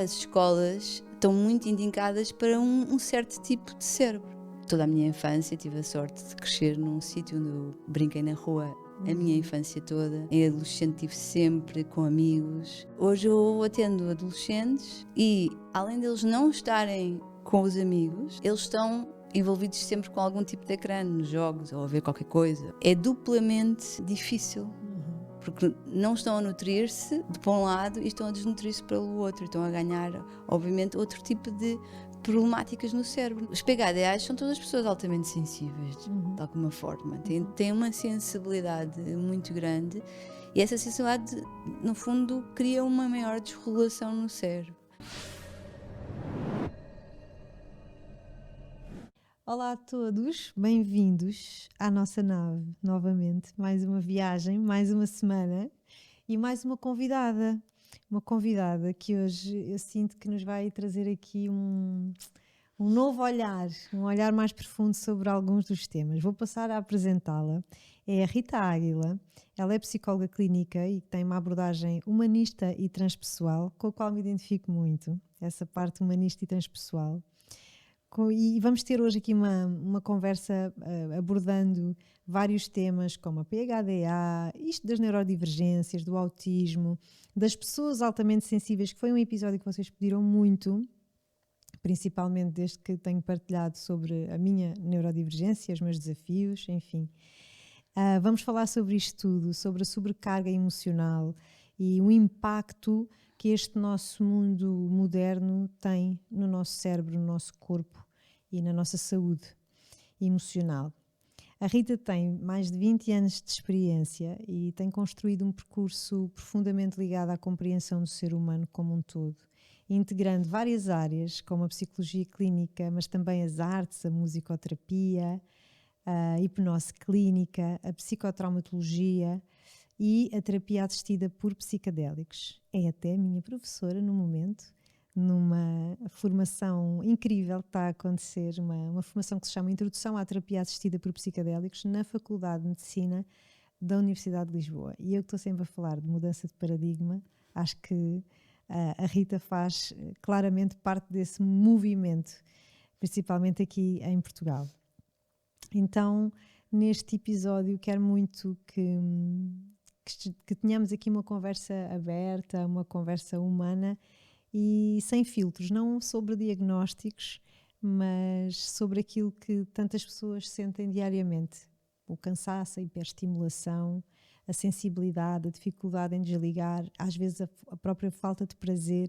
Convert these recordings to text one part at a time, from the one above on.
As escolas estão muito indicadas para um certo tipo de cérebro. Toda a minha infância tive a sorte de crescer num sítio onde eu brinquei na rua a minha infância toda. Em adolescente estive sempre com amigos. Hoje eu atendo adolescentes e, além deles não estarem com os amigos, eles estão envolvidos sempre com algum tipo de ecrã, nos jogos ou a ver qualquer coisa. É duplamente difícil. Porque não estão a nutrir-se de um lado e estão a desnutrir-se pelo outro. Estão a ganhar, obviamente, outro tipo de problemáticas no cérebro. Os PHDAs são todas pessoas altamente sensíveis, de alguma forma. Têm uma sensibilidade muito grande e essa sensibilidade, no fundo, cria uma maior desregulação no cérebro. Olá a todos, bem-vindos à nossa nave, novamente, mais uma viagem, mais uma semana e mais uma convidada que hoje eu sinto que nos vai trazer aqui um novo olhar, um olhar mais profundo sobre alguns dos temas. Vou passar a apresentá-la, é a Rita Águila, ela é psicóloga clínica e tem uma abordagem humanista e transpessoal, com a qual me identifico muito, essa parte humanista e transpessoal. E vamos ter hoje aqui uma conversa abordando vários temas como a PHDA, isto das neurodivergências, do autismo, das pessoas altamente sensíveis, que foi um episódio que vocês pediram muito, principalmente desde que tenho partilhado sobre a minha neurodivergência, os meus desafios, enfim. Vamos falar sobre isto tudo, sobre a sobrecarga emocional e o impacto que este nosso mundo moderno tem no nosso cérebro, no nosso corpo e na nossa saúde emocional. A Rita tem mais de 20 anos de experiência e tem construído um percurso profundamente ligado à compreensão do ser humano como um todo, integrando várias áreas, como a psicologia clínica, mas também as artes, a musicoterapia, a hipnose clínica, a psicotraumatologia e a terapia assistida por psicadélicos. É até minha professora no momento, numa formação incrível que está a acontecer, uma formação que se chama Introdução à Terapia Assistida por Psicadélicos na Faculdade de Medicina da Universidade de Lisboa. E eu que estou sempre a falar de mudança de paradigma, acho que a Rita faz claramente parte desse movimento, principalmente aqui em Portugal. Então, neste episódio, quero muito que tenhamos aqui uma conversa aberta, uma conversa humana e sem filtros, não sobre diagnósticos, mas sobre aquilo que tantas pessoas sentem diariamente. O cansaço, a hiperestimulação, a sensibilidade, a dificuldade em desligar, às vezes a própria falta de prazer.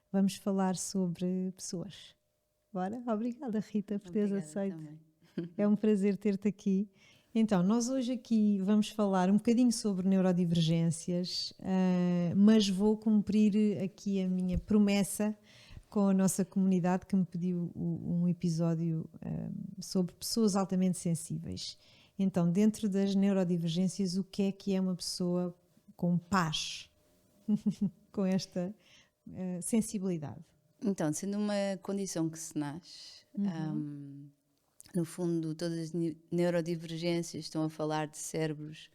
Vamos falar sobre pessoas. Bora? Obrigada, Rita, por teres aceito. Também. É um prazer ter-te aqui. Então, nós hoje aqui vamos falar um bocadinho sobre neurodivergências, mas vou cumprir aqui a minha promessa com a nossa comunidade que me pediu um episódio sobre pessoas altamente sensíveis. Então, dentro das neurodivergências, o que é uma pessoa com paz, com esta sensibilidade? Então, sendo uma condição que se nasce, no fundo, todas as neurodivergências estão a falar de cérebros.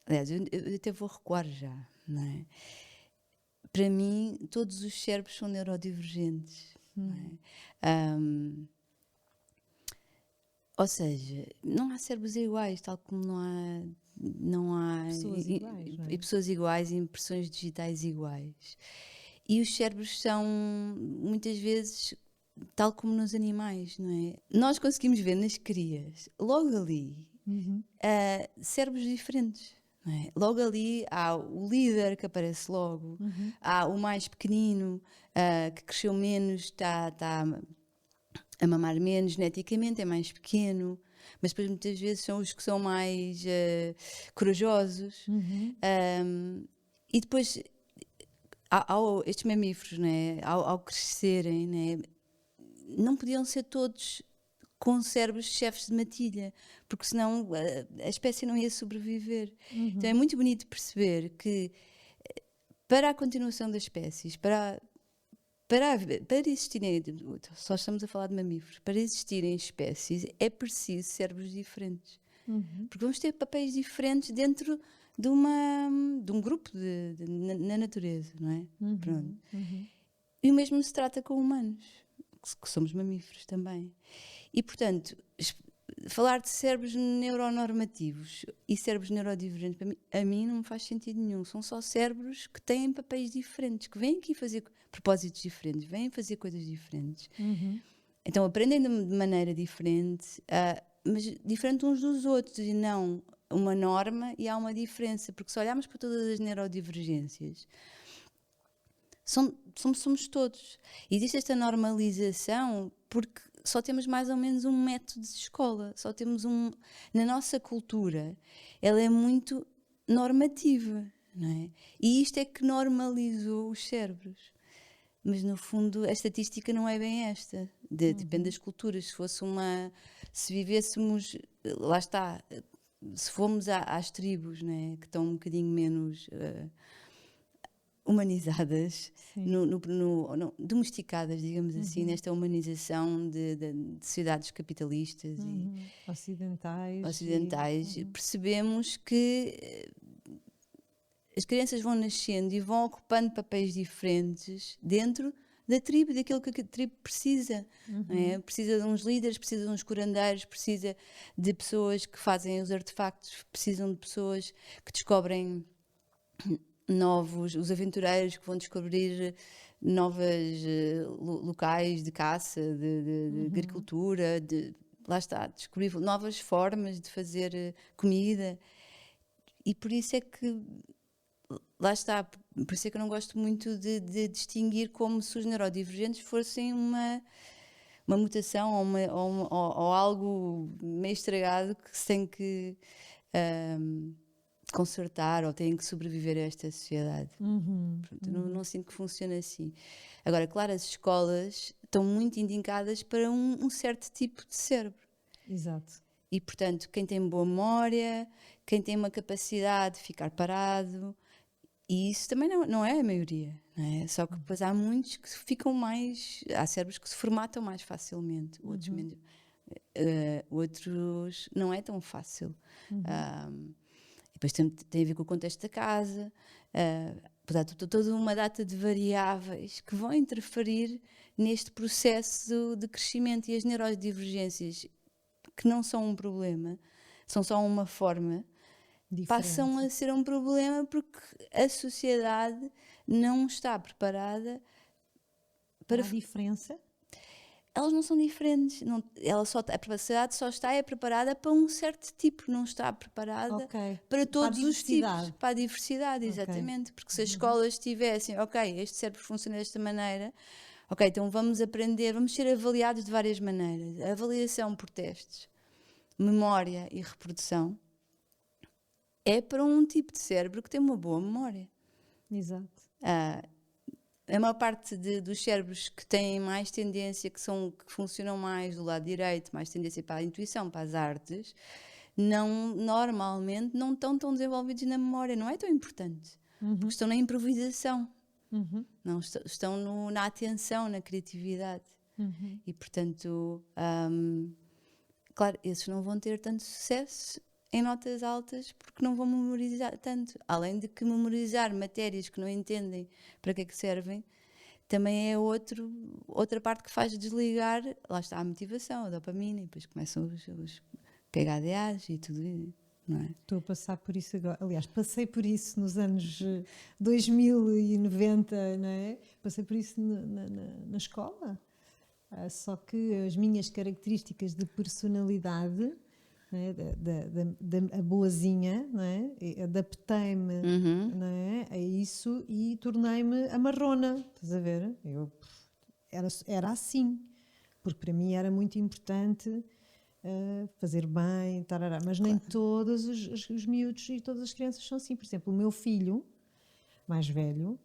Aliás, eu até vou recuar já, não é? Para mim, todos os cérebros são neurodivergentes. Não é? Ou seja, não há cérebros iguais, tal como não há Pessoas iguais, não é? pessoas iguais e impressões digitais iguais. E os cérebros são, muitas vezes, tal como nos animais, não é? Nós conseguimos ver nas crias, logo ali, cérebros diferentes. Não é? Logo ali há o líder que aparece logo, há o mais pequenino que cresceu menos, está a mamar menos geneticamente, é mais pequeno, mas depois muitas vezes são os que são mais corajosos. E depois estes mamíferos, né, ao crescerem, né, não podiam ser todos com cérebros de chefes de matilha, porque senão a espécie não ia sobreviver. Então é muito bonito perceber que para a continuação das espécies, para existirem, só estamos a falar de mamíferos, para existirem espécies é preciso cérebros diferentes. Porque vamos ter papéis diferentes dentro de um grupo na natureza, não é? Uhum, Pronto. uhum. E o mesmo se trata com humanos, que somos mamíferos também. E, portanto, falar de cérebros neuronormativos e cérebros neurodivergentes, para mim, a mim não me faz sentido nenhum. São só cérebros que têm papéis diferentes, que vêm aqui fazer propósitos diferentes, vêm fazer coisas diferentes. Uhum. Então aprendem de maneira diferente, mas diferente uns dos outros, e não uma norma e há uma diferença. Porque se olharmos para todas as neurodivergências, somos todos. E existe esta normalização porque só temos mais ou menos um método de escola, só temos na nossa cultura, ela é muito normativa, não é? E isto é que normalizou os cérebros. Mas no fundo a estatística não é bem esta, depende das culturas. Se vivêssemos, lá está, se formos às tribos, né, que estão um bocadinho menos humanizadas, Sim. domesticadas, digamos assim, nesta humanização de sociedades capitalistas e Ocidentais. percebemos que as crianças vão nascendo e vão ocupando papéis diferentes dentro da tribo, daquilo que a tribo precisa. Não é? Precisa de uns líderes, precisa de uns curandeiros, precisa de pessoas que fazem os artefactos, precisam de pessoas que descobrem os aventureiros que vão descobrir novos locais de caça, de agricultura, lá está, descobrir novas formas de fazer comida. E por isso é que lá está, por isso é que eu não gosto muito de distinguir como se os neurodivergentes fossem uma mutação ou algo meio estragado que se tem que consertar ou têm que sobreviver a esta sociedade. Pronto, não sinto que funcione assim. Agora, claro, as escolas estão muito indicadas para um certo tipo de cérebro. Exato. E, portanto, quem tem boa memória, quem tem uma capacidade de ficar parado, e isso também não é a maioria, não é? Só que depois há muitos que ficam mais. Há cérebros que se formatam mais facilmente, outros menos. Outros não é tão fácil. Depois tem a ver com o contexto da casa, portanto, toda uma data de variáveis que vão interferir neste processo de crescimento. E as neurodivergências, que não são um problema, são só uma forma, passam a ser um problema porque a sociedade não está preparada para a diferença. Elas não são diferentes, a sociedade só está preparada para um certo tipo, não está preparada para todos os tipos, para a diversidade, exatamente, porque se as escolas tivessem, este cérebro funciona desta maneira, então vamos aprender, vamos ser avaliados de várias maneiras, a avaliação por testes, memória e reprodução, é para um tipo de cérebro que tem uma boa memória. Exato. A maior parte dos cérebros que têm mais tendência, que funcionam mais do lado direito, mais tendência para a intuição, para as artes, normalmente não estão tão desenvolvidos na memória, não é tão importante, porque estão na improvisação, não, estão na atenção, na criatividade. E, portanto, claro, esses não vão ter tanto sucesso em notas altas porque não vão memorizar tanto. Além de que memorizar matérias que não entendem para que é que servem, também é outra parte que faz desligar, lá está a motivação, a dopamina, e depois começam os PHDAs e tudo isso, não é? Estou a passar por isso agora. Aliás, passei por isso nos anos 2090, não é? Passei por isso na escola. Só que as minhas características de personalidade, a boazinha, não é? Adaptei-me não é? A isso e tornei-me a marrona, estás a ver? Eu era assim, porque para mim era muito importante fazer bem, tarará, mas nem todos os miúdos e todas as crianças são assim. Por exemplo, o meu filho mais velho,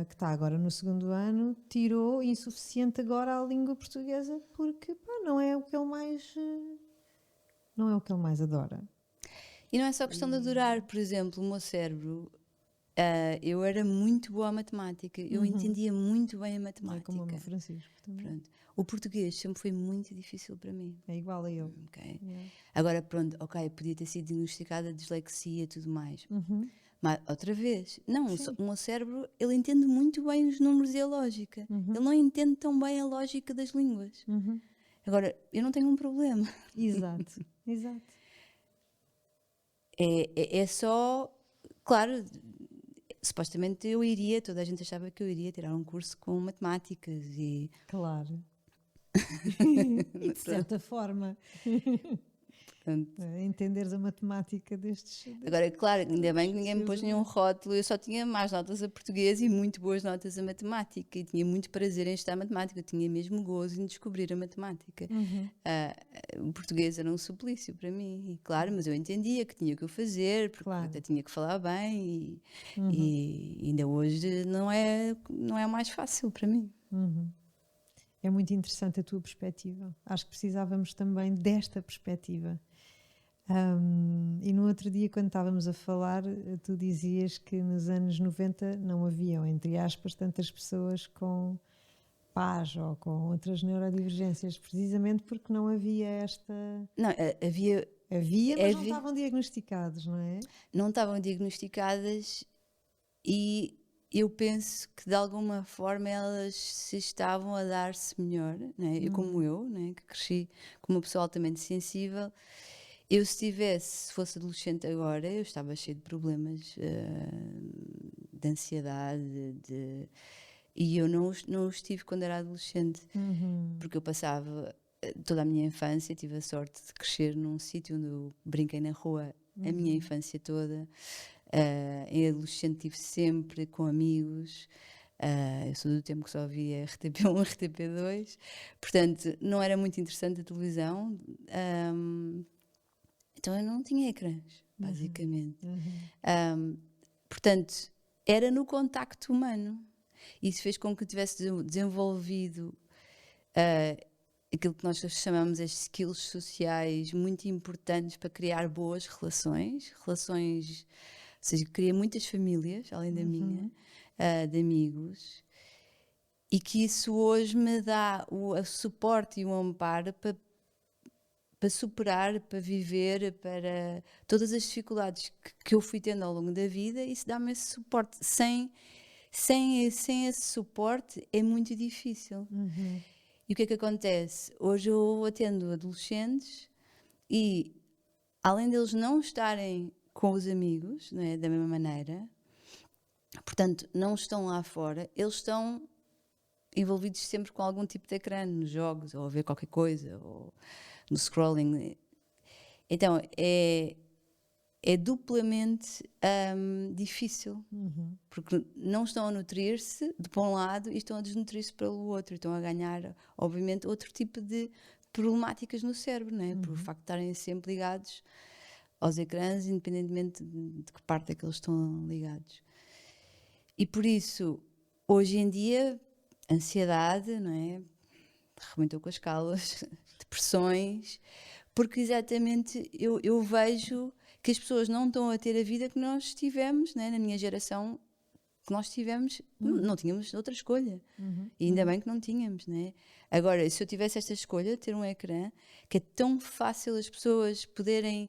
que está agora no 2º ano, tirou insuficiente agora a língua portuguesa porque não é o que ele mais... não é o que ele mais adora. E não é só questão de adorar, por exemplo, o meu cérebro eu era muito boa a matemática, eu entendia muito bem a É matemática. como o meu Francisco também. Pronto. O português sempre foi muito difícil para mim. É igual a eu. Ok? Yeah. Agora, pronto, ok, podia ter sido diagnosticada dislexia e tudo mais. Mas, outra vez, não, o meu cérebro, ele entende muito bem os números e a lógica. Ele não entende tão bem a lógica das línguas. Agora, eu não tenho um problema. Exato, exato. É só, claro, supostamente eu iria, toda a gente achava que eu iria tirar um curso com matemáticas e... Claro. E de certa forma, Pronto. entenderes a matemática destes. Agora, claro, ainda bem que ninguém me pôs seus nenhum rótulo, eu só tinha más notas a português e muito boas notas a matemática, e tinha muito prazer em estudar matemática, eu tinha mesmo gozo em descobrir a matemática. O português era um suplício para mim, e claro, mas eu entendia que tinha que o fazer, porque Claro. até tinha que falar bem, e ainda hoje não é mais fácil para mim. É muito interessante a tua perspectiva. Acho que precisávamos também desta perspectiva. E no outro dia, quando estávamos a falar, tu dizias que nos anos 90 não haviam, entre aspas, tantas pessoas com paz ou com outras neurodivergências, precisamente porque não havia esta... Não, havia, mas não estavam diagnosticados, não é? não estavam diagnosticadas e eu penso que de alguma forma elas se estavam a dar-se melhor, né? Como eu, né? Que cresci como uma pessoa altamente sensível, se fosse adolescente agora, eu estava cheio de problemas de ansiedade, e eu não os tive quando era adolescente, porque eu passava toda a minha infância, tive a sorte de crescer num sítio onde eu brinquei na rua a minha infância toda. Em adolescente estive sempre com amigos. Eu sou do tempo que só via RTP1, RTP2, portanto não era muito interessante a televisão. Então eu não tinha ecrãs, basicamente. Portanto, era no contacto humano. Isso fez com que eu tivesse desenvolvido aquilo que nós chamamos as skills sociais muito importantes para criar boas relações, ou seja, criei muitas famílias, além da minha, de amigos, e que isso hoje me dá o suporte e o amparo para superar, para viver, para todas as dificuldades que eu fui tendo ao longo da vida. Isso dá-me esse suporte. Sem esse suporte é muito difícil. E o que é que acontece? Hoje eu atendo adolescentes e, além deles não estarem com os amigos, não é, da mesma maneira, portanto, não estão lá fora, eles estão envolvidos sempre com algum tipo de ecrã, nos jogos, ou a ver qualquer coisa, ou no scrolling. Então, é duplamente difícil, porque não estão a nutrir-se de um lado e estão a desnutrir-se pelo outro, e estão a ganhar, obviamente, outro tipo de problemáticas no cérebro, não é? Por o facto de estarem sempre ligados aos ecrãs, independentemente de que parte é que eles estão ligados. E por isso, hoje em dia, ansiedade, não é? Arrebentou com as calas, depressões, porque exatamente eu vejo que as pessoas não estão a ter a vida que nós tivemos, né? Na minha geração, que nós tivemos, não tínhamos outra escolha. E ainda bem que não tínhamos, né? Agora, se eu tivesse esta escolha, ter um ecrã, que é tão fácil as pessoas poderem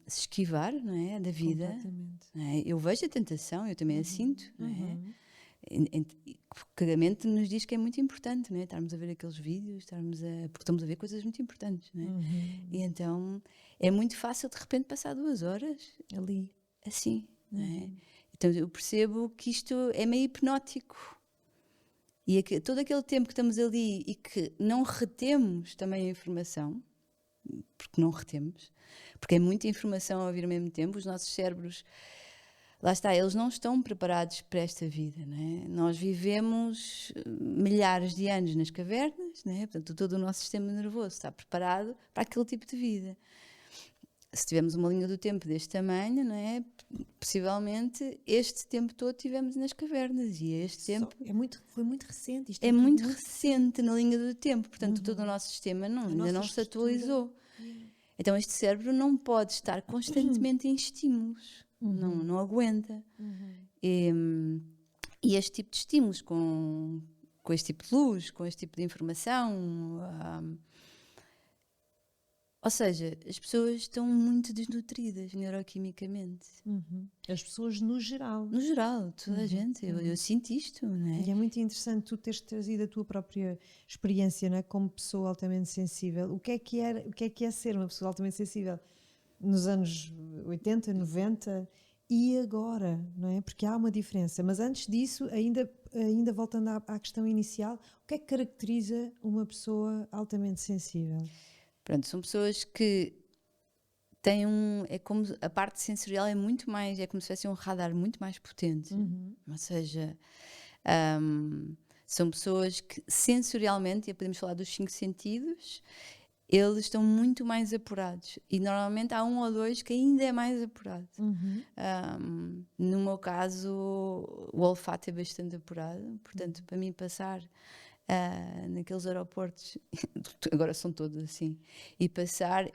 se esquivar, não é? Da vida. Completamente. Não é? Eu vejo a tentação, eu também a sinto, não é? Porque a mente nos diz que é muito importante, não é? Estarmos a ver aqueles vídeos, porque estamos a ver coisas muito importantes, não é? E então é muito fácil de repente passar 2 horas ali, assim, não é? Então eu percebo que isto é meio hipnótico. E todo aquele tempo que estamos ali e que não retemos também a informação, porque não retemos, porque é muita informação a ouvir ao mesmo tempo, os nossos cérebros, lá está, eles não estão preparados para esta vida, não é? Nós vivemos milhares de anos nas cavernas, não é? Portanto, todo o nosso sistema nervoso está preparado para aquele tipo de vida. Se tivermos uma linha do tempo deste tamanho, não é? Possivelmente este tempo todo tivemos nas cavernas, e este tempo Foi muito recente. Isto é muito recente na linha do tempo, portanto todo o nosso sistema ainda não se atualizou. Então este cérebro não pode estar constantemente em estímulos. não aguenta. E este tipo de estímulos com este tipo de luz, com este tipo de informação, ou seja, as pessoas estão muito desnutridas neuroquimicamente. As pessoas no geral. No geral, toda a gente. Eu sinto isto, não é? E é muito interessante tu teres trazido a tua própria experiência, não é? Como pessoa altamente sensível. O que é ser uma pessoa altamente sensível nos anos 80, 90 e agora, não é? Porque há uma diferença. Mas antes disso, ainda voltando à questão inicial, o que é que caracteriza uma pessoa altamente sensível? Pronto, são pessoas que têm é como a parte sensorial é muito mais, é como se fosse um radar muito mais potente. Ou seja, são pessoas que sensorialmente, e podemos falar dos 5 sentidos, eles estão muito mais apurados. E normalmente há um ou dois que ainda é mais apurado. No meu caso, o olfato é bastante apurado. Portanto, para mim passar naqueles aeroportos, agora são todos assim, e passar,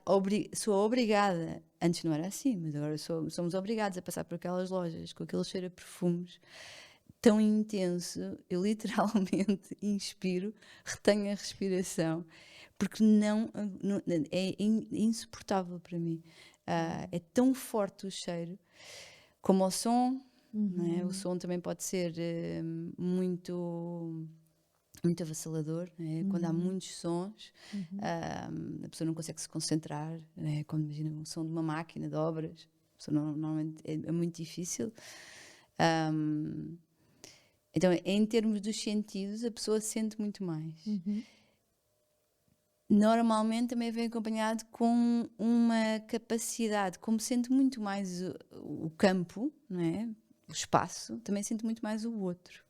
sou obrigada, antes não era assim, mas agora somos obrigados a passar por aquelas lojas com aquele cheiro a perfumes tão intenso, eu literalmente inspiro, retenho a respiração, porque é insuportável para mim. É tão forte o cheiro como o som, não é? O som também pode ser muito avassalador, né? Quando há muitos sons, a pessoa não consegue se concentrar, né? Quando imagina o som de uma máquina de obras, a pessoa normalmente é muito difícil. Então, em termos dos sentidos, a pessoa sente muito mais. Normalmente também vem acompanhado com uma capacidade, como sente muito mais o campo, não é? O espaço, também sente muito mais o outro.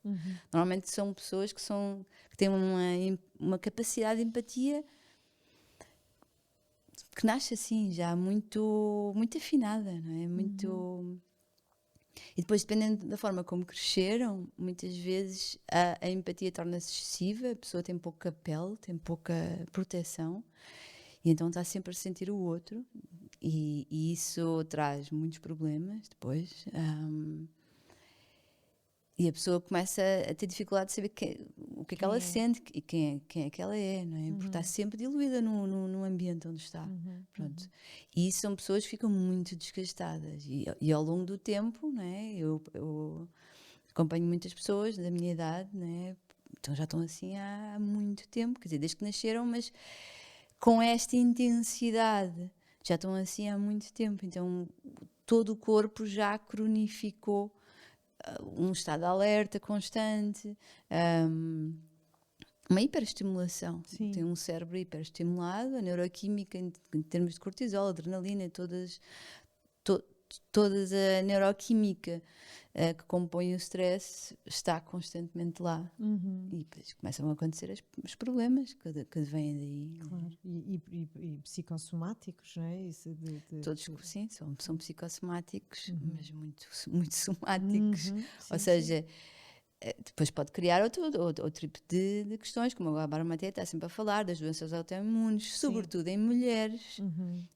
Normalmente são pessoas que têm uma capacidade de empatia que nasce assim, já muito afinada, não é? E depois, dependendo da forma como cresceram, muitas vezes a empatia torna-se excessiva, a pessoa tem pouca pele, tem pouca proteção, e então está sempre a sentir o outro, e isso traz muitos problemas depois. E a pessoa começa a ter dificuldade de saber o que é que ela sente e quem é que ela é, não é? Porque está sempre diluída no ambiente onde está. Pronto. E isso são pessoas que ficam muito desgastadas. E ao longo do tempo, não é? Eu acompanho muitas pessoas da minha idade, não é? Então já estão assim há muito tempo, quer dizer, desde que nasceram, mas com esta intensidade. Já estão assim há muito tempo. Então todo o corpo já cronificou um estado de alerta constante, uma hiperestimulação. Sim. Tem um cérebro hiperestimulado, a neuroquímica em termos de cortisol, adrenalina, toda a neuroquímica que compõe o stress está constantemente lá. E depois começam a acontecer os problemas que vêm daí. Claro. E psicossomáticos, não é? Isso Todos, sim, são psicossomáticos, mas muito somáticos. Ou seja, depois pode criar outro tipo de questões, como a Bárbara Mateia está sempre a falar, das doenças autoimunes, sobretudo em mulheres.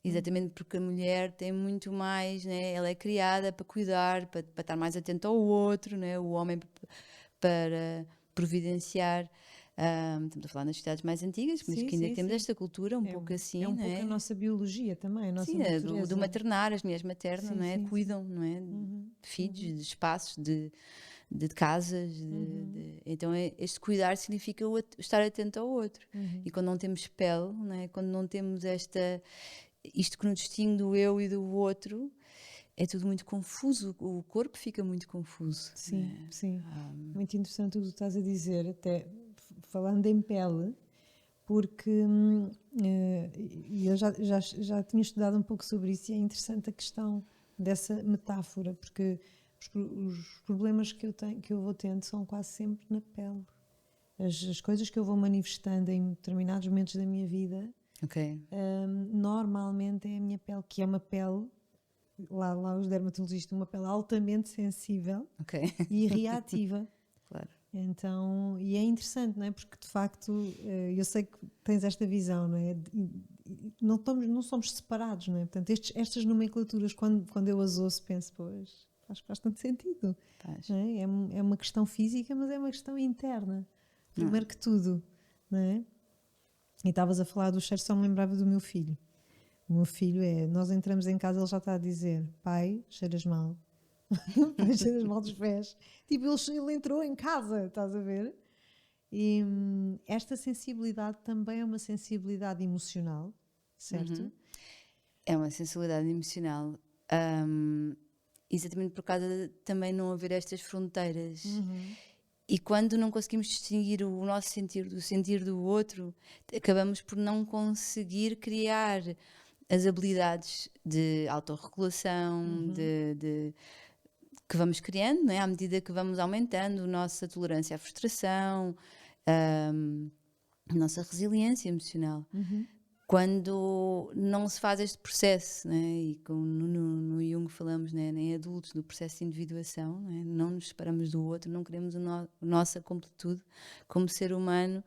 Exatamente porque a mulher tem muito mais, né? Ela é criada para cuidar, para estar mais atenta ao outro, né? O homem para providenciar. Estamos a falar nas sociedades mais antigas, mas que ainda temos esta cultura um pouco assim, é um não pouco a nossa biologia também, a nossa sim, natureza. do maternar, as mulheres maternas, Sim, não é? sim, Cuidam, não é? De filhos, de espaços, de casas. Então, este cuidar significa estar atento ao outro. E quando não temos pele, não é? Quando não temos isto que nos distingue do eu e do outro, é tudo muito confuso, o corpo fica muito confuso. Sim, Né? sim. Muito interessante o que tu estás a dizer, até falando em pele, porque eu já tinha estudado um pouco sobre isso e é interessante a questão dessa metáfora, porque os problemas que eu vou tendo são quase sempre na pele. As coisas que eu vou manifestando em determinados momentos da minha vida, normalmente é a minha pele, que é uma pele, lá os dermatologistas, uma pele altamente sensível e reativa. Claro. Então, e é interessante, não é? Porque de facto eu sei que tens esta visão, não é? não somos separados, não é? Portanto, estas nomenclaturas, quando eu as ouço, penso, pois, faz tanto sentido. Não é? É uma questão física, mas é uma questão interna. Primeiro que tudo, não é? E estavas a falar do cheiro, só me lembrava do meu filho. O meu filho nós entramos em casa, ele já está a dizer, pai, cheiras mal. Pai, cheiras mal dos pés. Tipo, ele entrou em casa, estás a ver? E esta sensibilidade também é uma sensibilidade emocional, certo? É uma sensibilidade emocional. Exatamente por causa de também não haver estas fronteiras. E quando não conseguimos distinguir o nosso sentir do sentir do outro, acabamos por não conseguir criar as habilidades de autorregulação, que vamos criando, não é? À medida que vamos aumentando a nossa tolerância à frustração, a nossa resiliência emocional. Quando não se faz este processo, né? E como no Jung falamos, né? Em adultos, do processo de individuação, né? Não nos separamos do outro, não queremos a nossa completude como ser humano,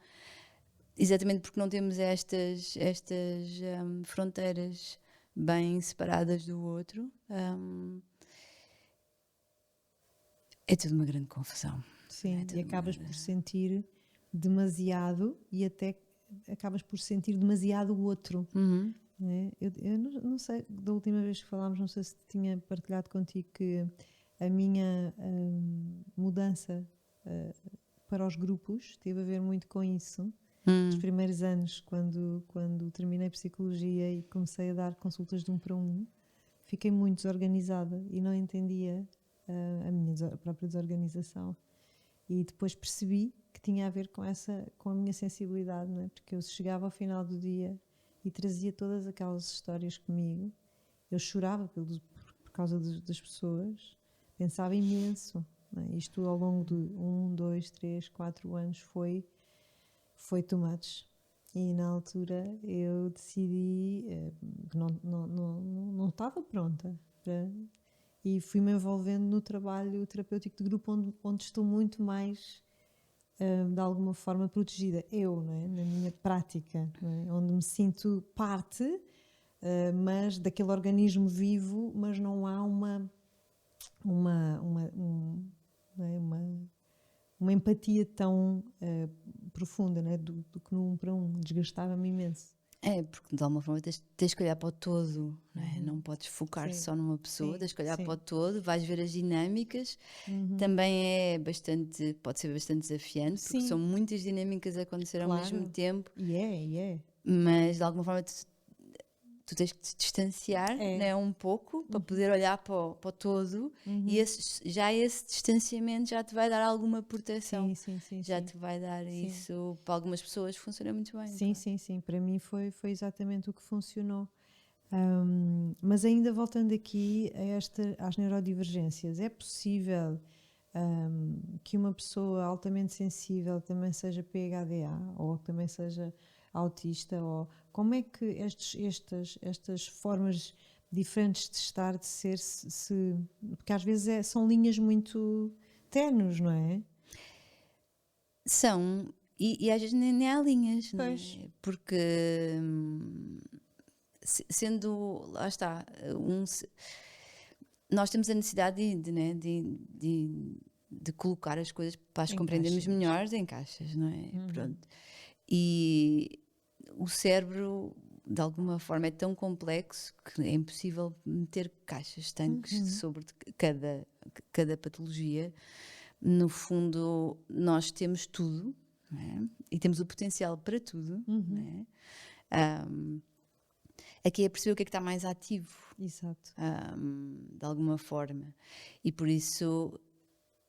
exatamente porque não temos estas fronteiras bem separadas do outro. É tudo uma grande confusão. Sim, e acabas por sentir demasiado e até acabas por sentir demasiado o outro. Né? Eu não sei, da última vez que falámos, não sei se tinha partilhado contigo que a minha mudança para os grupos teve a ver muito com isso. Nos primeiros anos, quando terminei psicologia e comecei a dar consultas de 1 para 1, fiquei muito desorganizada e não entendia a minha própria desorganização. E depois percebi que tinha a ver com a minha sensibilidade, não é? Porque eu chegava ao final do dia e trazia todas aquelas histórias comigo. Eu chorava por causa das pessoas, pensava imenso. Não é? Isto ao longo de 1, 2, 3, 4 anos foi too much. E na altura eu decidi que não estava pronta e fui-me envolvendo no trabalho terapêutico de grupo onde estou muito mais de alguma forma protegida, não é? Na minha prática, não é? Onde me sinto parte, mas daquele organismo vivo, mas não há uma empatia tão profunda, não é? do que no 1 para 1, desgastava-me imenso. É, porque de alguma forma tens que olhar para o todo, não é? Não podes focar só numa pessoa, tens que olhar para o todo, vais ver as dinâmicas. Também pode ser bastante desafiante, porque são muitas dinâmicas a acontecer ao mesmo tempo. Mas de alguma forma tu tens que te distanciar, né, um pouco para poder olhar para o todo, e esse distanciamento já te vai dar alguma proteção. Te vai dar isso. Para algumas pessoas funciona muito bem. Sim. Para mim foi exatamente o que funcionou. Mas ainda voltando aqui às neurodivergências, é possível que uma pessoa altamente sensível também seja PHDA ou também seja autista? Ou como é que estas formas diferentes de estar, de ser, porque às vezes são linhas muito ténues, não é? São, e às vezes nem há linhas, não é? Porque sendo, lá está, nós temos a necessidade de colocar as coisas para as compreendermos melhor em caixas, não é? Pronto. E o cérebro, de alguma forma, é tão complexo que é impossível meter caixas, tanques sobre cada patologia. No fundo, nós temos tudo, não é? E temos o potencial para tudo, não é? Aqui é perceber o que é que está mais ativo. Exato. De alguma forma. E por isso,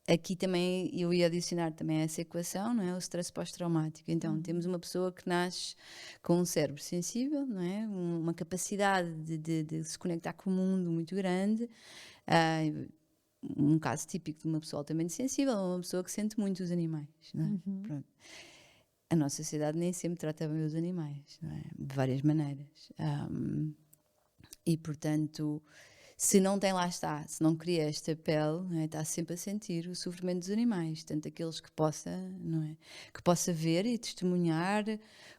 aqui também eu ia adicionar também essa equação, não é? O stress pós-traumático. Então, temos uma pessoa que nasce com um cérebro sensível, não é? Uma capacidade de se conectar com o mundo muito grande. Um caso típico de uma pessoa altamente sensível é uma pessoa que sente muito os animais, não é? Pronto. A nossa sociedade nem sempre trata bem os animais, não é? De várias maneiras. E, portanto, se não tem, lá está, se não cria esta pele, não é? Está sempre a sentir o sofrimento dos animais, tanto aqueles que possa, não é? Que possa ver e testemunhar,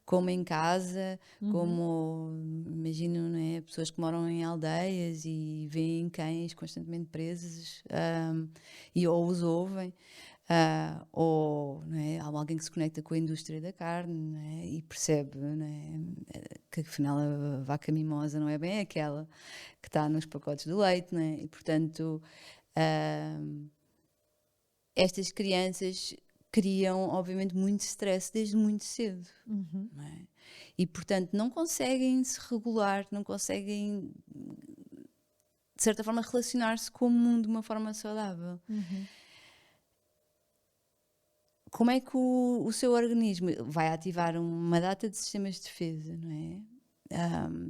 como em casa, como, imagino, não é? Pessoas que moram em aldeias e veem cães constantemente presos, ou os ouvem. Ou, não é? Há alguém que se conecta com a indústria da carne, não é? E percebe, não é? Que afinal a vaca mimosa não é bem aquela que está nos pacotes do leite, não é? E portanto estas crianças criam obviamente muito stress desde muito cedo, não é? E portanto não conseguem se regular, não conseguem de certa forma relacionar-se com o mundo de uma forma saudável. Como é que o seu organismo vai ativar uma data de sistemas de defesa, não é?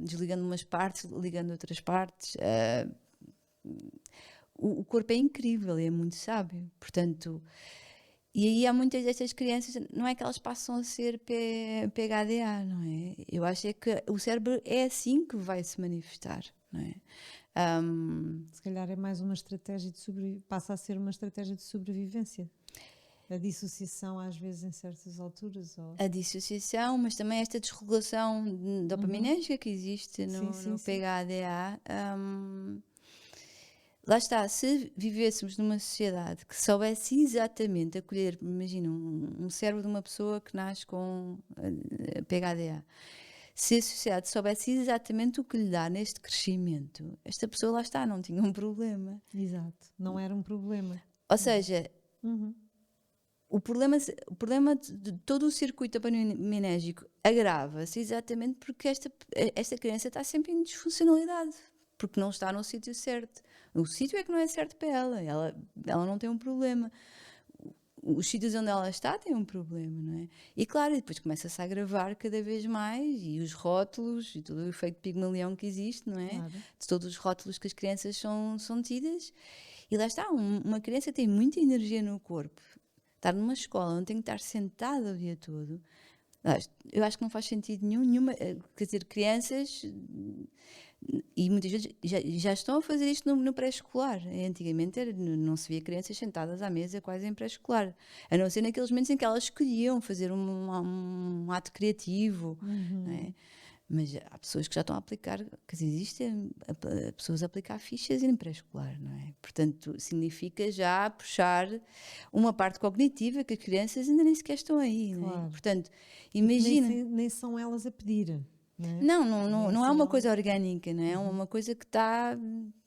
Desligando umas partes, ligando outras partes. O corpo é incrível, é muito sábio. Portanto, e aí há muitas destas crianças, não é que elas passam a ser PHDA, não é? Eu acho é que o cérebro é assim que vai se manifestar, não é? Se calhar é mais uma estratégia de passa a ser uma estratégia de sobrevivência. A dissociação às vezes em certas alturas. A dissociação, mas também esta desregulação dopaminérgica que existe no PHDA. Lá está, se vivêssemos numa sociedade que soubesse exatamente acolher, imagina, um cérebro de uma pessoa que nasce com PHDA, se a sociedade soubesse exatamente o que lhe dá neste crescimento, esta pessoa, lá está, não tinha um problema. Exato, não era um problema. Ou seja, o problema de todo o circuito dopaminérgico agrava-se exatamente porque esta criança está sempre em disfuncionalidade, porque não está no sítio certo. O sítio é que não é certo para ela não tem um problema. Os sítios onde ela está têm um problema, não é? E claro, depois começa-se a agravar cada vez mais, e os rótulos, e todo o efeito Pigmalião que existe, não é? Claro. De todos os rótulos que as crianças são tidas. E lá está, uma criança tem muita energia no corpo. Estar numa escola onde tem que estar sentada o dia todo, eu acho que não faz sentido nenhuma, quer dizer, crianças, e muitas vezes já estão a fazer isto no pré-escolar. Antigamente não se via crianças sentadas à mesa quase em pré-escolar, a não ser naqueles momentos em que elas escolhiam fazer um ato criativo, não é? Mas há pessoas que já estão a aplicar, quer dizer, existem pessoas a aplicar fichas em pré-escolar, não é? Portanto, significa já puxar uma parte cognitiva que as crianças ainda nem sequer estão aí, Claro. não é? Portanto, imagina... Nem são elas a pedir. Não é uma coisa orgânica, não é? É uma coisa que está,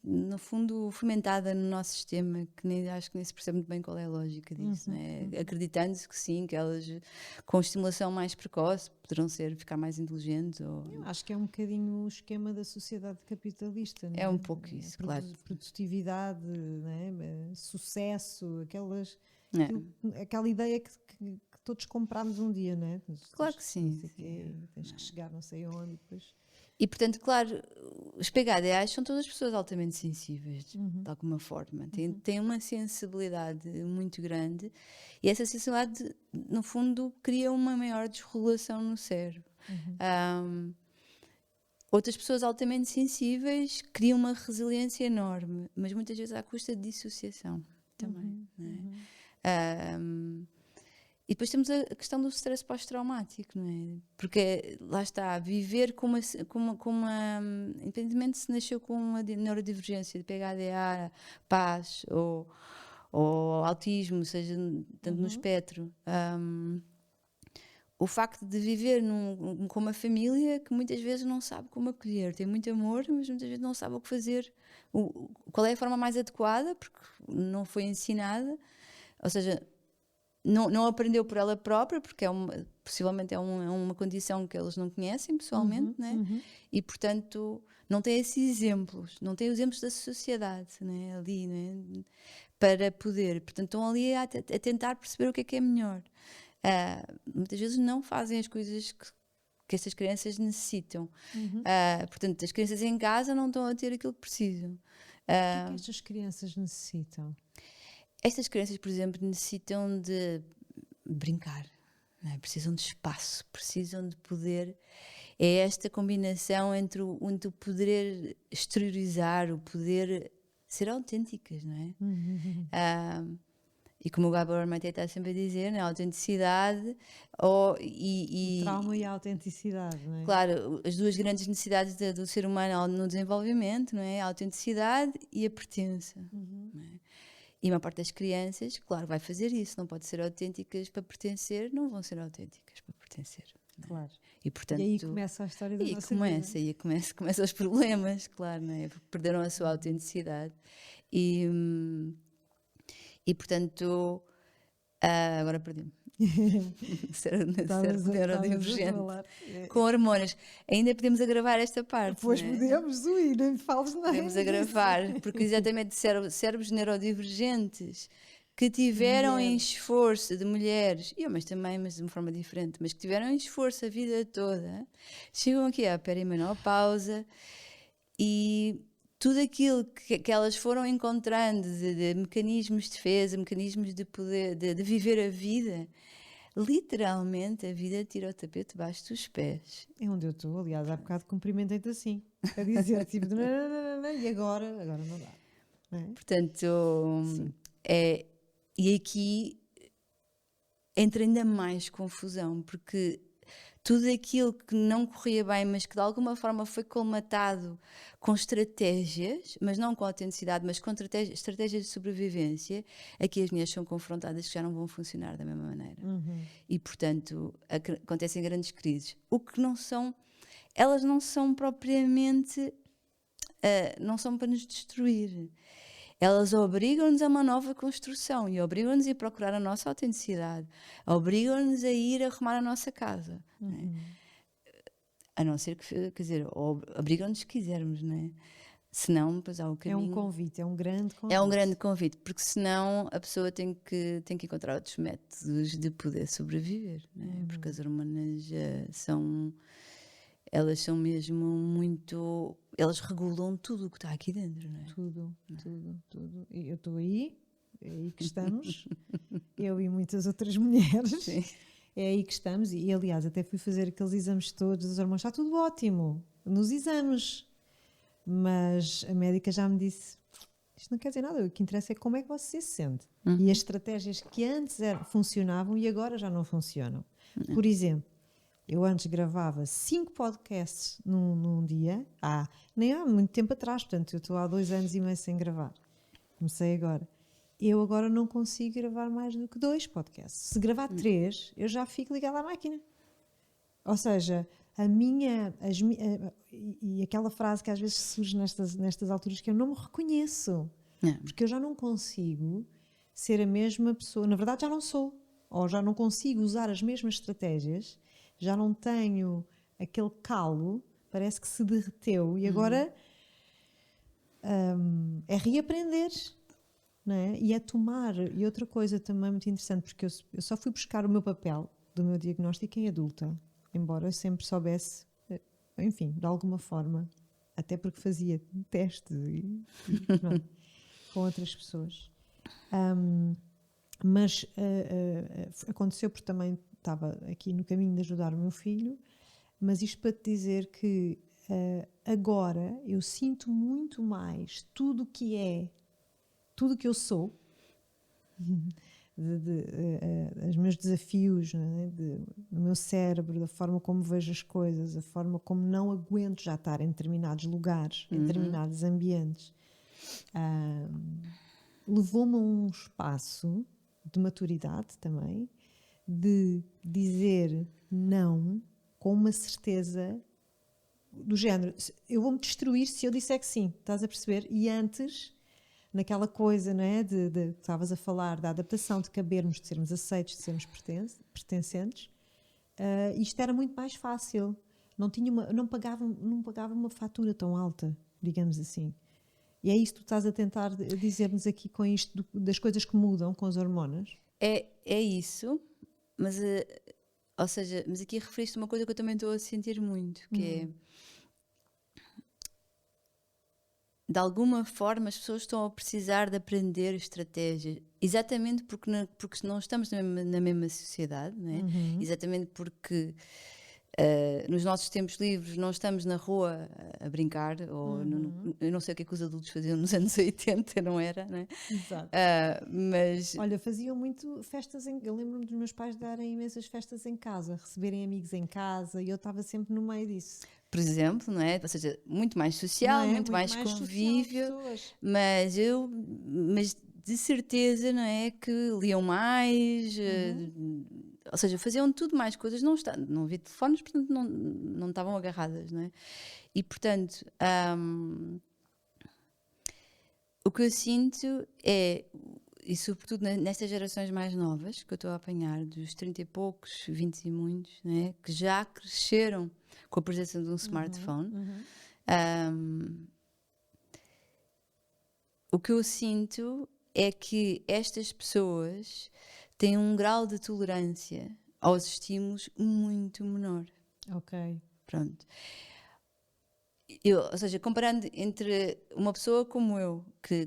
no fundo, fermentada no nosso sistema, que acho que nem se percebe muito bem qual é a lógica disso, não é? Acreditando-se que sim, que elas com estimulação mais precoce poderão ficar mais inteligentes. Eu acho que é um bocadinho o esquema da sociedade capitalista, não é? É um pouco isso, claro. Produtividade, não é? Sucesso, aquela ideia que todos comprámos um dia, não é? Claro que sim. Tens que chegar não sei onde depois. E portanto, claro, os PHDAs são todas pessoas altamente sensíveis, de alguma forma. Têm uma sensibilidade muito grande, e essa sensibilidade, no fundo, cria uma maior desregulação no cérebro. Outras pessoas altamente sensíveis criam uma resiliência enorme, mas muitas vezes à custa de dissociação também. Não é? E depois temos a questão do stress pós-traumático, não é? Porque lá está, viver com uma independentemente se nasceu com uma neurodivergência de PHDA, PAS ou autismo, seja tanto no espectro, o facto de viver com uma família que muitas vezes não sabe como acolher, tem muito amor, mas muitas vezes não sabe o que fazer, qual é a forma mais adequada, porque não foi ensinada, ou seja, não aprendeu por ela própria, porque possivelmente é uma condição que eles não conhecem pessoalmente, né? E portanto não tem esses exemplos, não tem os exemplos da sociedade, né? Ali, né? Para poder, portanto estão ali a tentar perceber o que é melhor. Muitas vezes não fazem as coisas que estas crianças necessitam. Portanto, as crianças em casa não estão a ter aquilo que precisam. O que é que estas crianças necessitam? Estas crianças, por exemplo, necessitam de brincar, não é? Precisam de espaço, precisam de poder. É esta combinação entre o poder exteriorizar, o poder ser autênticas, não é? Ah, e como o Gabor Maté está sempre a dizer, né? A autenticidade O trauma e a autenticidade, não é? Claro, as duas grandes necessidades do ser humano no desenvolvimento, não é? A autenticidade e a pertença. Não é? E a maior parte das crianças, claro, vai fazer isso. Não pode ser autênticas para pertencer, não vão ser autênticas para pertencer. Claro. E, portanto, E aí começa a história da nossa vida. Aí começam os problemas, claro, não é? Porque perderam a sua autenticidade. E portanto, agora perdi-me. Cérebro neurodivergente. Com hormonas. Ainda podemos agravar esta parte. Pois não é? podemos, nem me fales nada. Podemos agravar, porque exatamente cérebros neurodivergentes que tiveram em esforço, de mulheres e homens também, mas de uma forma diferente, mas que tiveram em esforço a vida toda, chegam aqui à perimenopausa e tudo aquilo que elas foram encontrando de mecanismos de defesa, mecanismos de poder, de viver a vida, literalmente a vida tira o tapete debaixo dos pés. É onde eu estou, aliás, há bocado cumprimentei-te assim, a dizer tipo, e agora não dá. Não é? Portanto, e aqui entra ainda mais confusão, porque tudo aquilo que não corria bem, mas que de alguma forma foi colmatado com estratégias, mas não com autenticidade, mas com estratégias de sobrevivência, aqui as mulheres são confrontadas que já não vão funcionar da mesma maneira. E, portanto, acontecem grandes crises. O que não são, elas não são propriamente, não são para nos destruir. Elas obrigam-nos a uma nova construção e obrigam-nos a ir procurar a nossa autenticidade, obrigam-nos a ir arrumar a nossa casa. Não é? A não ser que, quer dizer, obrigam-nos se quisermos, não é? Senão, depois há o caminho. É um convite, é um grande convite. É um grande convite, porque senão a pessoa tem que encontrar outros métodos de poder sobreviver, não é? Porque as hormonas elas são mesmo muito. Elas regulam tudo o que está aqui dentro, não é? Tudo. E eu estou aí, é aí que estamos, eu e muitas outras mulheres. Sim. É aí que estamos. E aliás, até fui fazer aqueles exames todos, os hormônios, está tudo ótimo nos exames. Mas a médica já me disse: isto não quer dizer nada, o que interessa é como é que você se sente. E as estratégias que antes funcionavam e agora já não funcionam. Por exemplo, eu antes gravava 5 podcasts num dia, nem há muito tempo atrás, portanto eu estou há 2 anos e meio sem gravar. Comecei agora. Eu agora não consigo gravar mais do que 2 podcasts. Se gravar 3, eu já fico ligada à máquina. Ou seja, e aquela frase que às vezes surge nestas alturas, que eu não me reconheço. Porque eu já não consigo ser a mesma pessoa. Na verdade já não sou. Ou já não consigo usar as mesmas estratégias. Já não tenho aquele calo, parece que se derreteu. E agora é reaprender. Não é? E é tomar. E outra coisa também muito interessante, porque eu só fui buscar o meu papel do meu diagnóstico em adulta. Embora eu sempre soubesse, enfim, de alguma forma, até porque fazia testes com outras pessoas. Mas aconteceu porque também estava aqui no caminho de ajudar o meu filho, mas isto para te dizer que agora eu sinto muito mais tudo o que eu sou, os meus desafios, não é? Do meu cérebro, da forma como vejo as coisas, a forma como não aguento já estar em determinados lugares, em determinados ambientes, levou-me a um espaço de maturidade também, de dizer não com uma certeza do género, eu vou-me destruir se eu disser que sim, estás a perceber? E antes, naquela coisa, não é? De estavas a falar da adaptação, de cabermos, de sermos aceitos, de sermos pertencentes, isto era muito mais fácil. Não pagava uma fatura tão alta, digamos assim. E é isso que tu estás a tentar dizer-nos aqui com isto das coisas que mudam com as hormonas? É isso, mas, ou seja, mas aqui referiste uma coisa que eu também estou a sentir muito, que é, de alguma forma as pessoas estão a precisar de aprender estratégias, Exatamente porque não estamos na mesma sociedade, não é? Exatamente porque nos nossos tempos livres não estamos na rua a brincar, ou eu não sei o que é que os adultos faziam nos anos 80, não era, não é? Exato. Mas, Olha, faziam muito festas eu lembro-me dos meus pais darem imensas festas em casa, receberem amigos em casa, e eu estava sempre no meio disso. por exemplo, não é? Ou seja, muito mais Não social, é? muito Muito mais mais social, convívio, pessoas. mas de certeza, não é, que liam mais, ou seja, faziam tudo mais coisas, não havia telefones, portanto não estavam agarradas, não é? E portanto, o que eu sinto é, e sobretudo nestas gerações mais novas que eu estou a apanhar, dos 30 e poucos, 20 e muitos, né, que já cresceram com a presença de um smartphone, o que eu sinto é que estas pessoas têm um grau de tolerância aos estímulos muito menor. Ok. Pronto. Ou seja, comparando entre uma pessoa como eu, que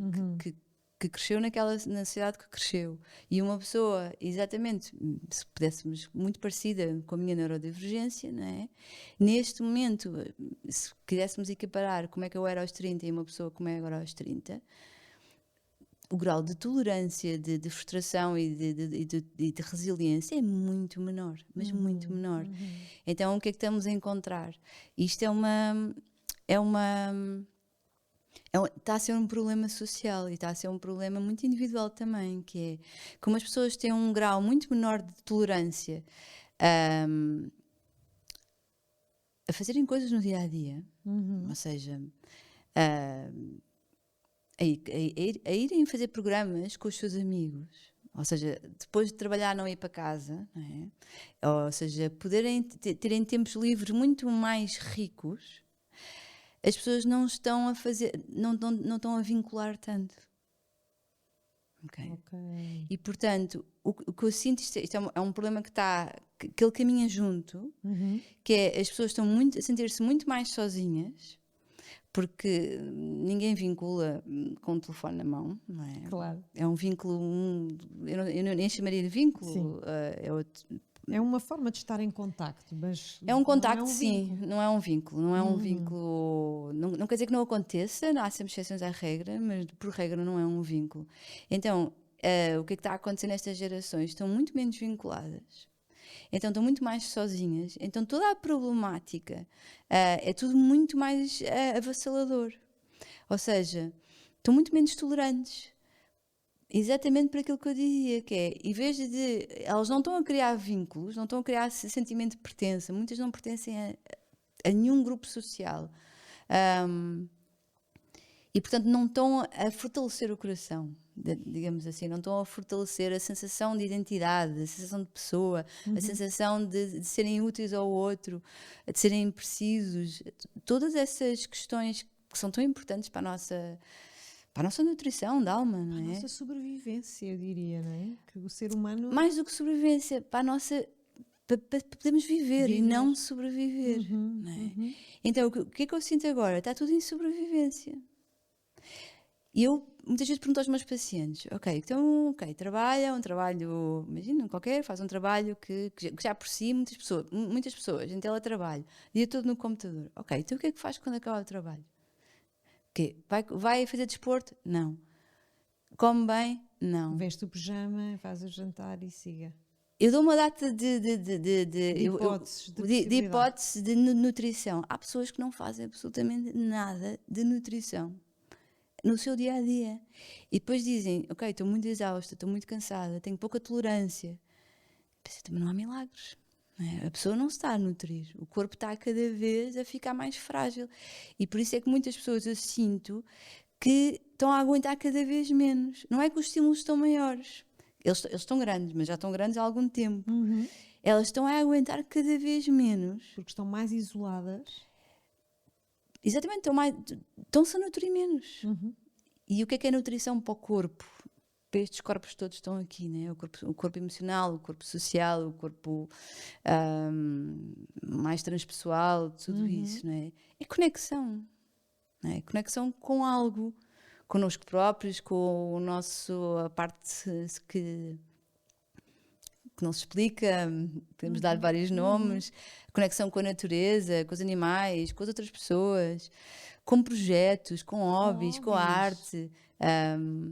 cresceu na cidade que cresceu, e uma pessoa, exatamente, se pudéssemos, muito parecida com a minha neurodivergência, não é? Neste momento, se quiséssemos equiparar como é que eu era aos 30 e uma pessoa como é agora aos 30, o grau de tolerância, de frustração e de resiliência é muito menor, mas muito menor. Então, o que é que estamos a encontrar? Isto está a ser um problema social e está a ser um problema muito individual também, que é como as pessoas têm um grau muito menor de tolerância a fazerem coisas no dia a dia, ou seja, a irem fazer programas com os seus amigos, ou seja, depois de trabalhar não ir para casa, não é? Ou seja, poderem terem tempos livres muito mais ricos. As pessoas não estão a fazer, não estão a vincular tanto. Okay. E portanto, o que eu sinto, isto é um problema que ele caminha junto, que é as pessoas estão a sentir-se muito mais sozinhas, porque ninguém vincula com o telefone na mão, não é? Claro. É um vínculo, eu nem chamaria de vínculo, é uma forma de estar em contacto, mas é um contacto, não é um sim, vínculo. não é um vínculo, não é um vínculo, não quer dizer que não aconteça, há sempre exceções à regra, mas por regra não é um vínculo. Então, o que é que está a acontecer nestas gerações? Estão muito menos vinculadas, então estão muito mais sozinhas, então toda a problemática é tudo muito mais avassalador, ou seja, estão muito menos tolerantes. Exatamente por aquilo que eu dizia, que é, em vez de elas não estão a criar vínculos, não estão a criar esse sentimento de pertença, muitas não pertencem a nenhum grupo social, e portanto não estão a fortalecer o coração, digamos assim, não estão a fortalecer a sensação de identidade, a sensação de pessoa, a sensação de serem úteis ao outro, de serem precisos, todas essas questões que são tão importantes para a nossa nutrição da alma, não é? Para a nossa sobrevivência, eu diria, não é? Que o ser humano... Mais do que sobrevivência, para a nossa... Para podermos viver e não sobreviver. Não é? Então, o que é que eu sinto agora? Está tudo em sobrevivência. E eu muitas vezes pergunto aos meus pacientes, trabalha um trabalho, imagina, qualquer, faz um trabalho que já por si muitas pessoas em teletrabalho, dia todo no computador. Ok, então o que é que faz quando acaba o trabalho? Quê? Vai fazer desporto? Não. Come bem? Não. Veste o pijama, faz o jantar e siga. Eu dou uma data de hipóteses de nutrição. Há pessoas que não fazem absolutamente nada de nutrição no seu dia a dia. E depois dizem, ok, estou muito exausta, estou muito cansada, tenho pouca tolerância. Mas também não há milagres. Não é? A pessoa não se está a nutrir. O corpo está cada vez a ficar mais frágil. E por isso é que muitas pessoas eu sinto que estão a aguentar cada vez menos. Não é que os estímulos estão maiores. Eles estão grandes, mas já estão grandes há algum tempo. Elas estão a aguentar cada vez menos. Porque estão mais isoladas. Exatamente, estão-se a nutrir menos. E o que é nutrição para o corpo? Para estes corpos todos estão aqui, né? O corpo emocional, o corpo social, o corpo mais transpessoal, tudo isso, não é? É conexão. Não é? Conexão com algo, connosco próprios, com o nosso, a parte que não se explica, podemos dar vários nomes, conexão com a natureza, com os animais, com as outras pessoas, com projetos, com hobbies, com a hobbies. arte.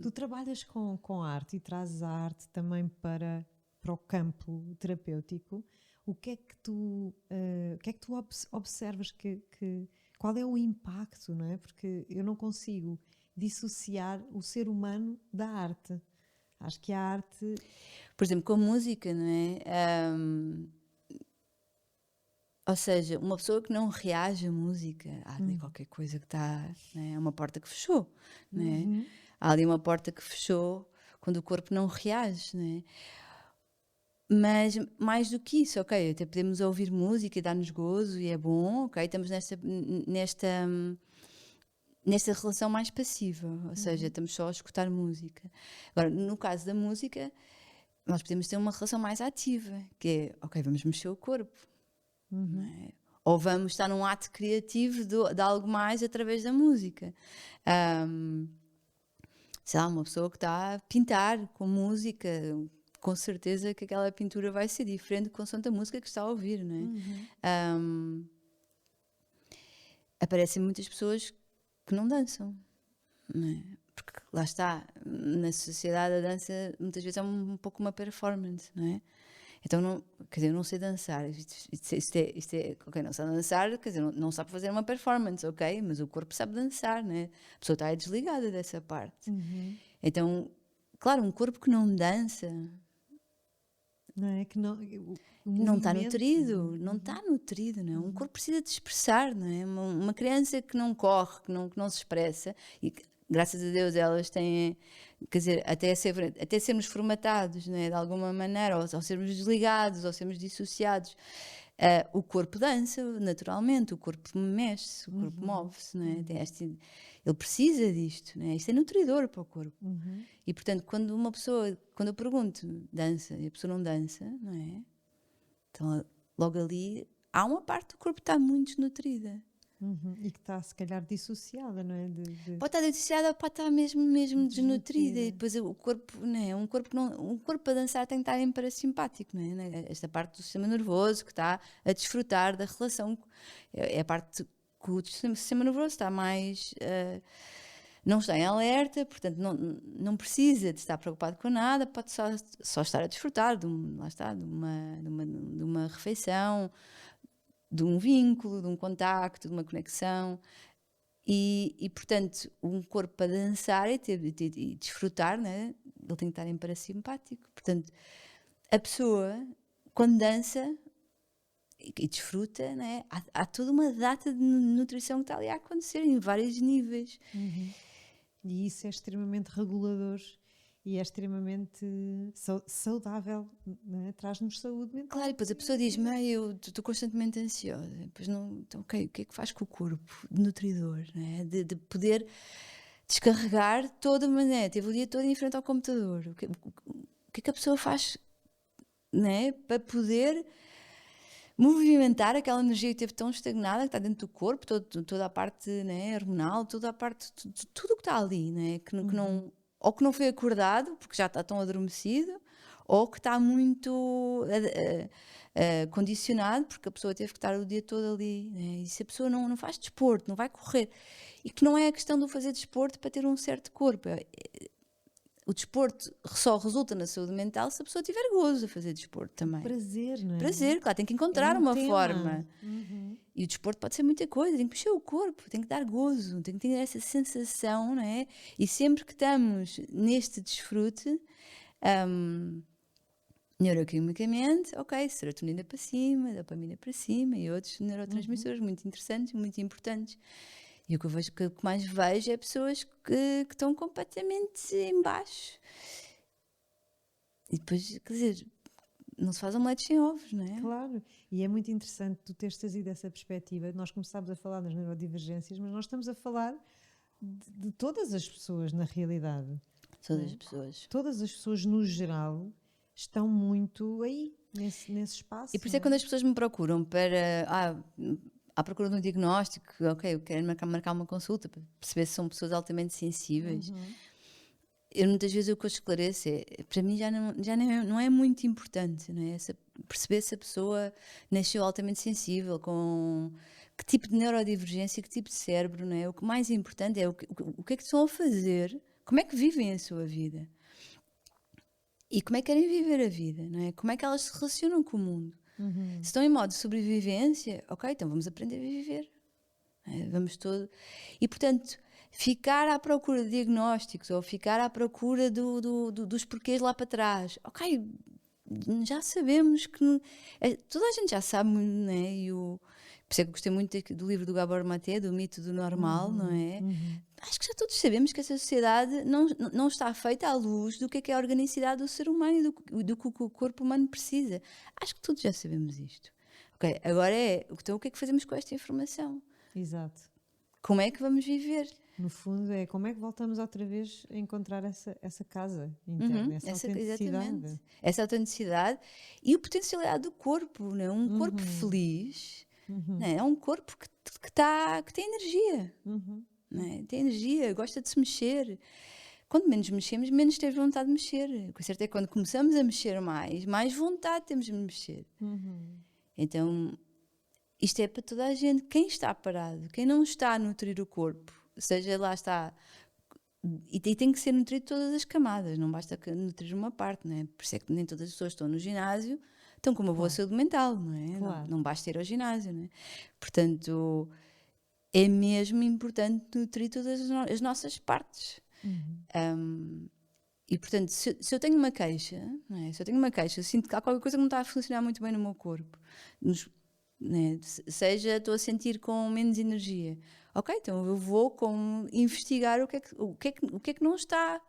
Tu trabalhas com arte e trazes a arte também para o campo terapêutico. O que é que tu, observas qual é o impacto, não é? Porque eu não consigo dissociar o ser humano da arte. Acho que a arte... Por exemplo, com a música, não é? Ou seja, uma pessoa que não reage à música, há ali qualquer coisa que está, é uma porta que fechou, não é? Há ali uma porta que fechou quando o corpo não reage, não é? Mas mais do que isso, ok, até podemos ouvir música e dar-nos gozo e é bom, ok, estamos nesta relação mais passiva, ou seja, estamos só a escutar música. Agora, no caso da música, nós podemos ter uma relação mais ativa, que é, ok, vamos mexer o corpo, não é? Ou vamos estar num ato criativo de algo mais através da música. Sei lá, uma pessoa que está a pintar com música, com certeza que aquela pintura vai ser diferente consoante a música que está a ouvir, não é? Aparecem muitas pessoas que não dançam, não é? Porque lá está, na sociedade a dança muitas vezes é um pouco uma performance, não é? Então, não, quer dizer, eu não sei dançar. Ok, não sabe dançar, quer dizer, não sabe fazer uma performance, ok? Mas o corpo sabe dançar, né? A pessoa está desligada dessa parte. Então, claro, um corpo que não dança Não é? Que não, o não está movimento... nutrido, não está nutrido, não é? Um corpo precisa de expressar, não é? Uma criança que não corre, que não se expressa, e que, graças a Deus elas têm, quer dizer, até sermos formatados, não é? De alguma maneira, ou sermos desligados, ou sermos dissociados, o corpo dança naturalmente, o corpo mexe-se, o corpo move-se, não é? Ele precisa disto, não é? Isto é nutridor para o corpo. E portanto, quando eu pergunto, dança, e a pessoa não dança, não é? Então, logo ali, há uma parte do corpo que está muito desnutrida. E que está, se calhar, dissociada, não é? Pode estar dissociada, pode estar mesmo desnutrida. E depois o corpo, não é? Um corpo a dançar tem que estar em parasimpático, não é? Esta parte do sistema nervoso que está a desfrutar da relação. É a parte que o sistema nervoso está mais... não está em alerta, portanto não precisa de estar preocupado com nada, pode só estar a desfrutar lá está, de uma refeição, de um vínculo, de um contacto, de uma conexão. E portanto, um corpo a dançar e desfrutar, né? Ele tem que estar em parasimpático. Portanto, a pessoa, quando dança e desfruta, né? Há toda uma data de nutrição que está ali a acontecer em vários níveis. E isso é extremamente regulador e é extremamente saudável, não é? Traz-nos saúde mental. Claro, e depois a pessoa diz-me, eu estou constantemente ansiosa. Depois não, então, ok, o que é que faz com o corpo nutridor, né? De poder descarregar toda a maneira, teve o dia todo em frente ao computador. O que é que a pessoa faz, né? Para poder movimentar aquela energia que esteve tão estagnada, que está dentro do corpo, toda a parte, né, hormonal, toda a parte, tudo o que está ali, né? Que não, ou que não foi acordado, porque já está tão adormecido, ou que está muito condicionado, porque a pessoa teve que estar o dia todo ali, né? E se a pessoa não faz desporto, não vai correr, e que não é a questão de fazer desporto para ter um certo corpo, o desporto só resulta na saúde mental se a pessoa tiver gozo a fazer desporto também. Prazer, não é? Prazer, claro, tem que encontrar uma tema. forma. E o desporto pode ser muita coisa, tem que mexer o corpo, tem que dar gozo, tem que ter essa sensação, não é? E sempre que estamos neste desfrute, neuroquimicamente, ok, serotonina para cima, dopamina para cima e outros neurotransmissores muito interessantes, muito importantes. E o que eu vejo, que mais vejo é pessoas que estão completamente em baixo. E depois, quer dizer, não se faz omeletes sem ovos, não é? Claro, e é muito interessante tu teres trazido essa perspectiva. Nós começámos a falar das neurodivergências, mas nós estamos a falar de todas as pessoas na realidade. Todas as pessoas. Todas as pessoas, no geral, estão muito aí, nesse espaço. E por isso é que quando as pessoas me procuram para... à procura de um diagnóstico, ok, eu quero marcar uma consulta para perceber se são pessoas altamente sensíveis. Muitas vezes o que eu esclareço para mim não é muito importante, não é? Perceber se a pessoa nasceu altamente sensível, com que tipo de neurodivergência, que tipo de cérebro, não é? O que mais importante é o que é que estão a fazer, como é que vivem a sua vida e como é que querem viver a vida, não é? Como é que elas se relacionam com o mundo. Se estão em modo de sobrevivência, ok, então vamos aprender a viver. Vamos todo. E, portanto, ficar à procura de diagnósticos ou ficar à procura dos porquês lá para trás. Ok, já sabemos que... toda a gente já sabe, não é? Por isso é que eu gostei muito do livro do Gabor Maté, do mito do normal, não é? Acho que já todos sabemos que essa sociedade não está feita à luz do que é a organicidade do ser humano e do que o corpo humano precisa. Acho que todos já sabemos isto. Ok, agora então o que é que fazemos com esta informação? Exato. Como é que vamos viver? No fundo é como é que voltamos outra vez a encontrar essa casa interna, essa autenticidade. Exatamente. Essa autenticidade e a potencialidade do corpo, não é? Um corpo feliz, não é? É um corpo que tem energia, não é? Tem energia, gosta de se mexer. Quando menos mexemos, menos temos vontade de mexer. O que é certo é que quando começamos a mexer mais vontade temos de mexer. Então, isto é para toda a gente. Quem está parado, quem não está a nutrir o corpo, seja lá está, e tem que ser nutrido todas as camadas, não basta nutrir uma parte, não é? Por isso é que nem todas as pessoas que estão no ginásio estão com uma boa saúde mental, não é? Claro. Não basta ir ao ginásio, não é? Portanto, é mesmo importante nutrir todas as nossas partes. E portanto, se eu tenho uma queixa, não é? Se eu tenho uma queixa, eu sinto que há qualquer coisa que não está a funcionar muito bem no meu corpo, né? Seja estou a sentir com menos energia, ok, então eu vou investigar o que é que não está,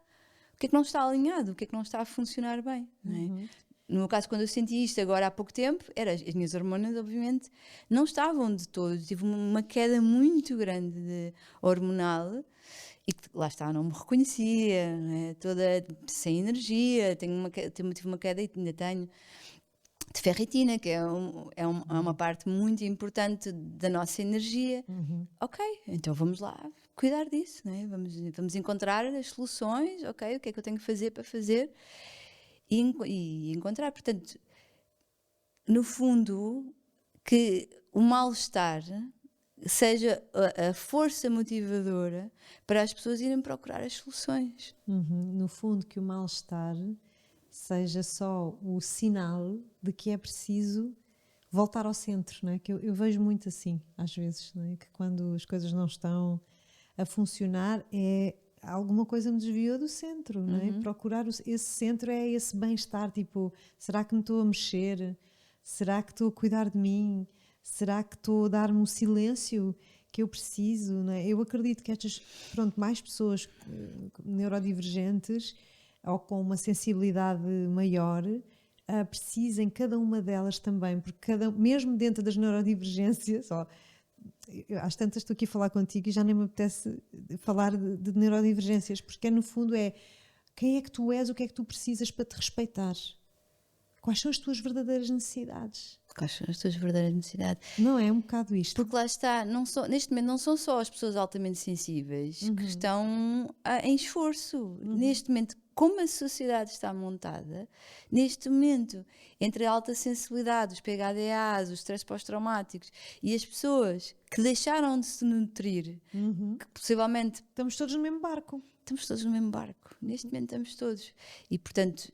o que é que não está alinhado, o que é que não está a funcionar bem, não é? No meu caso, quando eu senti isto agora há pouco tempo, as minhas hormonas obviamente não estavam de todo, tive uma queda muito grande hormonal e que, lá está, não me reconhecia, né? Toda sem energia, tive uma queda e ainda tenho de ferritina, que é uma parte muito importante da nossa energia. Ok, então vamos lá cuidar disso, né? Vamos encontrar as soluções, ok, o que é que eu tenho que fazer para fazer e encontrar. Portanto, no fundo, que o mal-estar seja a força motivadora para as pessoas irem procurar as soluções. No fundo, que o mal-estar seja só o sinal de que é preciso voltar ao centro, não é? Que eu vejo muito assim, às vezes, não é? Que quando as coisas não estão a funcionar, alguma coisa me desviou do centro, não é? Procurar esse centro é esse bem-estar, tipo, será que me estou a mexer? Será que estou a cuidar de mim? Será que estou a dar-me o silêncio que eu preciso, não é? Eu acredito que estas, mais pessoas neurodivergentes ou com uma sensibilidade maior precisem, cada uma delas também, porque mesmo dentro das neurodivergências, às tantas estou aqui a falar contigo e já nem me apetece falar de neurodivergências, porque no fundo quem é que tu és, o que é que tu precisas para te respeitar? Quais são as tuas verdadeiras necessidades? Quais são as tuas verdadeiras necessidades? Não é um bocado isto? Porque lá está, neste momento não são só as pessoas altamente sensíveis que estão em esforço. Neste momento, como a sociedade está montada, neste momento, entre a alta sensibilidade, os PHDAs, os stress pós-traumáticos e as pessoas que deixaram de se nutrir, que possivelmente... Estamos todos no mesmo barco. Estamos todos no mesmo barco. Neste momento estamos todos. E, portanto...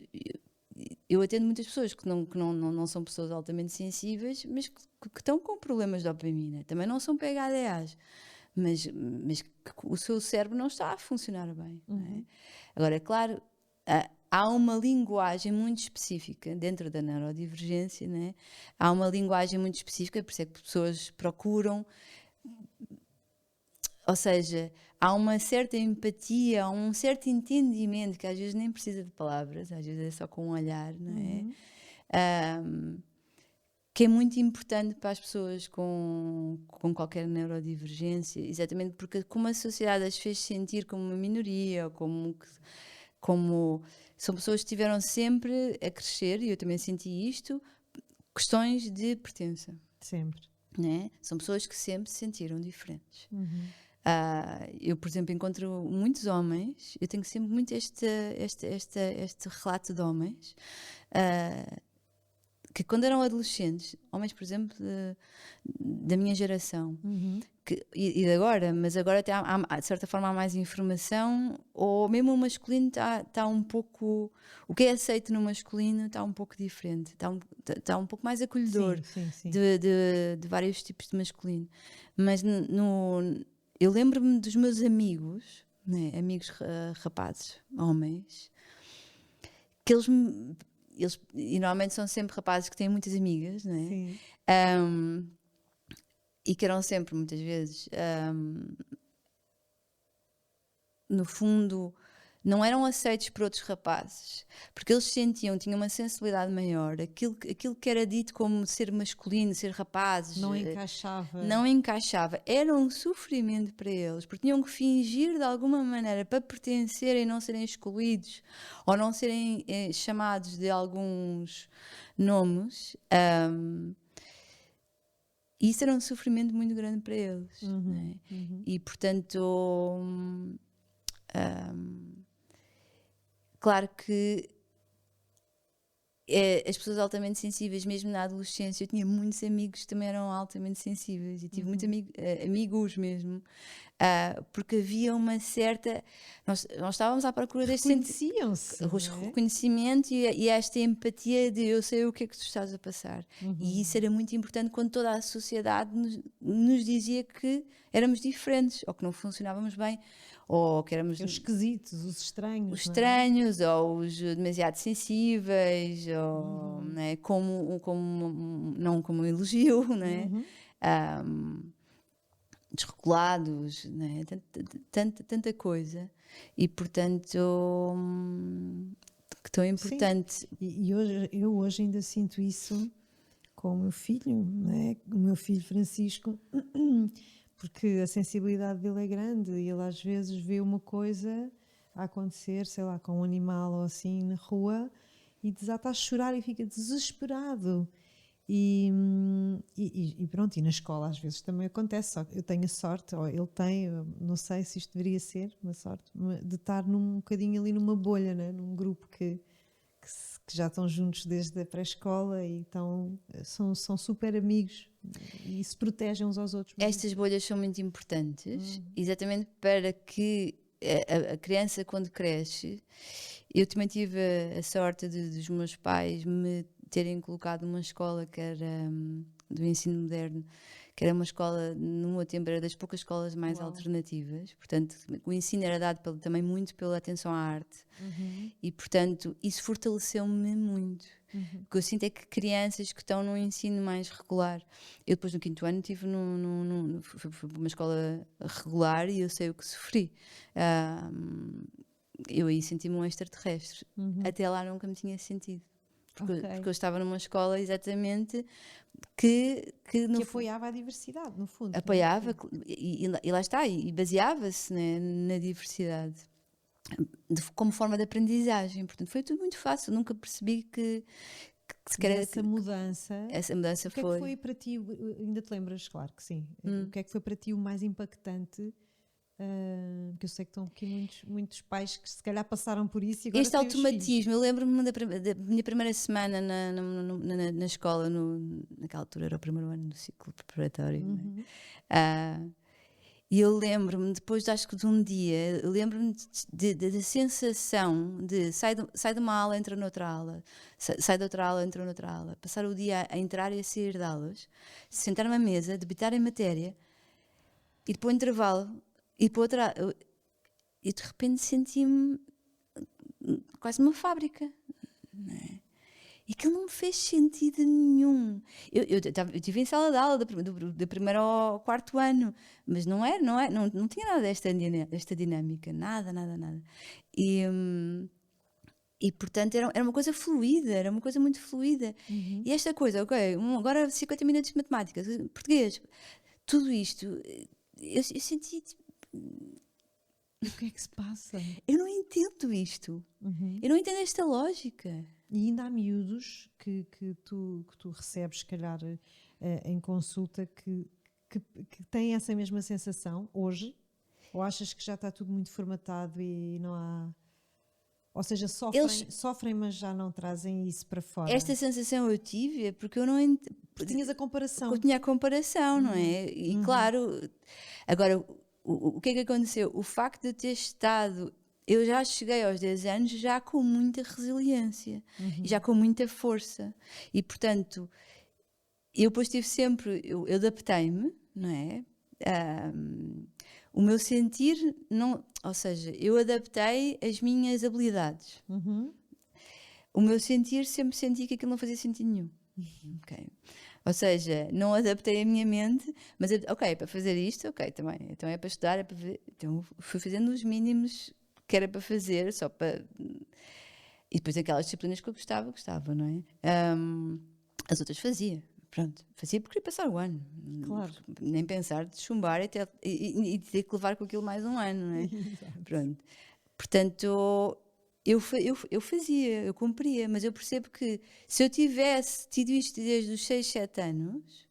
Eu atendo muitas pessoas que não são pessoas altamente sensíveis, mas que estão com problemas de dopamina. Também não são PHDAs, mas que o seu cérebro não está a funcionar bem. Não é? Agora, é claro, há uma linguagem muito específica dentro da neurodivergência, não é? Há uma linguagem muito específica, por isso é que pessoas procuram... Ou seja, há uma certa empatia, há um certo entendimento que às vezes nem precisa de palavras, às vezes é só com um olhar, não é? Que é muito importante para as pessoas com qualquer neurodivergência, exatamente porque como a sociedade as fez sentir como uma minoria, ou como são pessoas que estiveram sempre a crescer, e eu também senti isto, questões de pertença. Sempre. né? São pessoas que sempre se sentiram diferentes. Uhum. Eu, por exemplo, encontro muitos homens, eu tenho sempre muito este relato de homens que quando eram adolescentes, homens, por exemplo, da minha geração, Uhum. e de agora, mas agora até de certa forma há mais informação, ou mesmo o masculino está um pouco, o que é aceito no masculino está um pouco diferente, está um pouco mais acolhedor Sim. de vários tipos de masculino. Mas eu lembro-me dos meus amigos, né, amigos rapazes, homens, que e normalmente são sempre rapazes que têm muitas amigas, né? Sim. E que eram sempre, muitas vezes, no fundo, não eram aceitos por outros rapazes, porque eles tinham uma sensibilidade maior, aquilo que era dito como ser masculino, ser rapazes, Não encaixava. não encaixava, era um sofrimento para eles, porque tinham que fingir de alguma maneira para pertencerem e não serem excluídos, ou não serem chamados de alguns nomes. E isso era um sofrimento muito grande para eles. Né? E, portanto, claro que as pessoas altamente sensíveis, mesmo na adolescência, eu tinha muitos amigos que também eram altamente sensíveis e tive muitos amigos mesmo, porque havia uma certa. Nós estávamos à procura deste Reconheciam-se. reconhecimento e esta empatia de eu sei o que é que tu estás a passar. E isso era muito importante quando toda a sociedade nos dizia que éramos diferentes ou que não funcionávamos bem. Ou que éramos Os esquisitos, os estranhos. os estranhos, ou os demasiado sensíveis, ou, né, não como um elogio, né? Desregulados, né? Tanta coisa. E, portanto, que tão importante. Sim. E eu hoje ainda sinto isso com o meu filho, né? O meu filho Francisco, porque a sensibilidade dele é grande e ele às vezes vê uma coisa a acontecer, sei lá, com um animal ou assim na rua e desata a chorar e fica desesperado. E pronto, e na escola às vezes também acontece, só que eu tenho a sorte, ou ele tem, eu não sei se isto deveria ser uma sorte, de estar num bocadinho ali numa bolha, né? Num grupo que já estão juntos desde a pré-escola e são super amigos e se protegem uns aos outros. Estas bolhas são muito importantes, exatamente para que a criança, quando cresce, eu também tive a sorte dos meus pais me terem colocado numa escola que era do ensino moderno, que era uma escola, no meu tempo, era das poucas escolas mais alternativas, portanto, o ensino era dado também muito pela atenção à arte, e, portanto, isso fortaleceu-me muito. O que eu sinto é que crianças que estão num ensino mais regular, eu depois no 5º ano estive fui para uma escola regular e eu sei o que sofri. Eu aí senti-me um extraterrestre. Até lá nunca me tinha sentido. Porque eu estava numa escola exatamente que apoiava a diversidade, no fundo. apoiava, e lá está, e baseava-se, né, na diversidade como forma de aprendizagem. Portanto, foi tudo muito fácil. Nunca percebi que sequer essa mudança o que é que foi para ti, ainda te lembras? Claro que sim. O que é que foi para ti o mais impactante? Porque eu sei que estão aqui muitos pais que se calhar passaram por isso e agora este têm os filhos. automatismo, eu lembro-me da minha primeira semana na escola, naquela altura era o 1º ano do ciclo preparatório, né? E eu lembro-me, depois acho que de um dia, eu lembro-me da sensação de sai de uma aula, entra noutra aula, sai de outra aula, entra noutra aula, passar o dia a entrar e a sair de aulas, sentar numa mesa, debitar em matéria, ir para o intervalo, ir para outra. E de repente senti-me quase uma fábrica. Não é? E aquilo não me fez sentido nenhum. Eu estive em sala de aula do 1º ao 4º ano, mas não tinha nada desta dinâmica, nada. E portanto era uma coisa fluida, era uma coisa muito fluida. E esta coisa, ok, agora 50 minutos de matemática, português, tudo isto, eu senti tipo, o que é que se passa? eu não entendo isto. Eu não entendo esta lógica. E ainda há miúdos que tu recebes, se calhar, em consulta, que têm essa mesma sensação hoje? Ou achas que já está tudo muito formatado e não há... Ou seja, sofrem, mas já não trazem isso para fora? Esta sensação eu tive porque eu não porque tinhas a comparação. Porque eu tinha a comparação, não é? E claro, agora, o que é que aconteceu? O facto de eu ter estado... Eu já cheguei aos 10 anos já com muita resiliência e já com muita força. E, portanto, eu depois tive sempre... Eu adaptei-me, não é? O meu sentir... não, ou seja, eu adaptei as minhas habilidades. O meu sentir, sempre senti que aquilo não fazia sentido nenhum. Ok. Ou seja, não adaptei a minha mente, mas ok, para fazer isto, ok, também. Então é para estudar, é para ver. Então fui fazendo os mínimos que era para fazer, só para. E depois aquelas disciplinas que eu gostava, não é? As outras fazia. Pronto, fazia porque queria passar o ano. Claro. Nem pensar de chumbar e ter que levar com aquilo mais um ano, não é? Pronto. Portanto, eu fazia, eu cumpria, mas eu percebo que se eu tivesse tido isto desde os 6, 7 anos,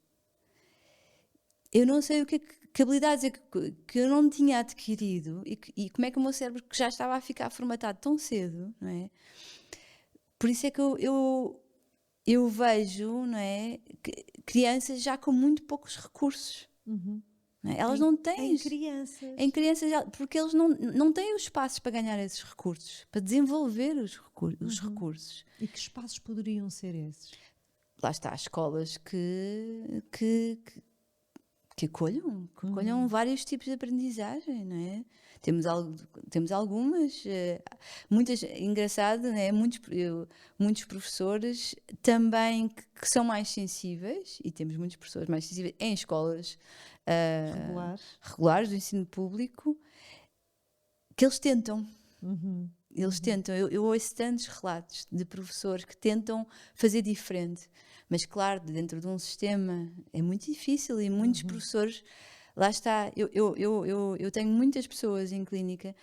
eu não sei que habilidades é que eu não tinha adquirido e como é que o meu cérebro, que já estava a ficar formatado tão cedo, não é? Por isso é que eu vejo, não é, crianças já com muito poucos recursos. Não é? Elas não têm. Em crianças, porque eles não têm os espaços para ganhar esses recursos, para desenvolver os recursos. E que espaços poderiam ser esses? Lá está, as escolas que acolham vários tipos de aprendizagem, não é? Temos algumas, muitas, engraçado, não é? Muitos professores também que são mais sensíveis, e temos muitos professores mais sensíveis em escolas regulares do ensino público, que eles tentam. Eles tentam. Eu ouço tantos relatos de professores que tentam fazer diferente, mas claro, dentro de um sistema é muito difícil e muitos professores, lá está, eu tenho muitas pessoas em clínica,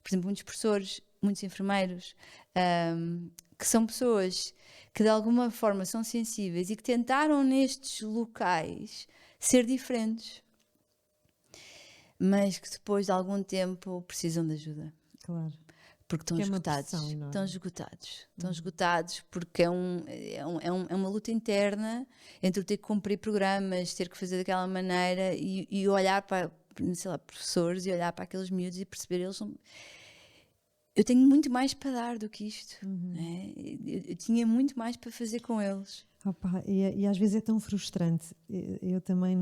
por exemplo, muitos professores, muitos enfermeiros, que são pessoas que de alguma forma são sensíveis e que tentaram nestes locais ser diferentes, mas que depois de algum tempo precisam de ajuda. Claro. Porque estão esgotados. Estão esgotados porque é uma luta interna entre o ter que cumprir programas, ter que fazer daquela maneira e olhar para, sei lá, professores e olhar para aqueles miúdos e perceber eles são... Eu tenho muito mais para dar do que isto. Né? Eu tinha muito mais para fazer com eles. Opa, e às vezes é tão frustrante. Eu também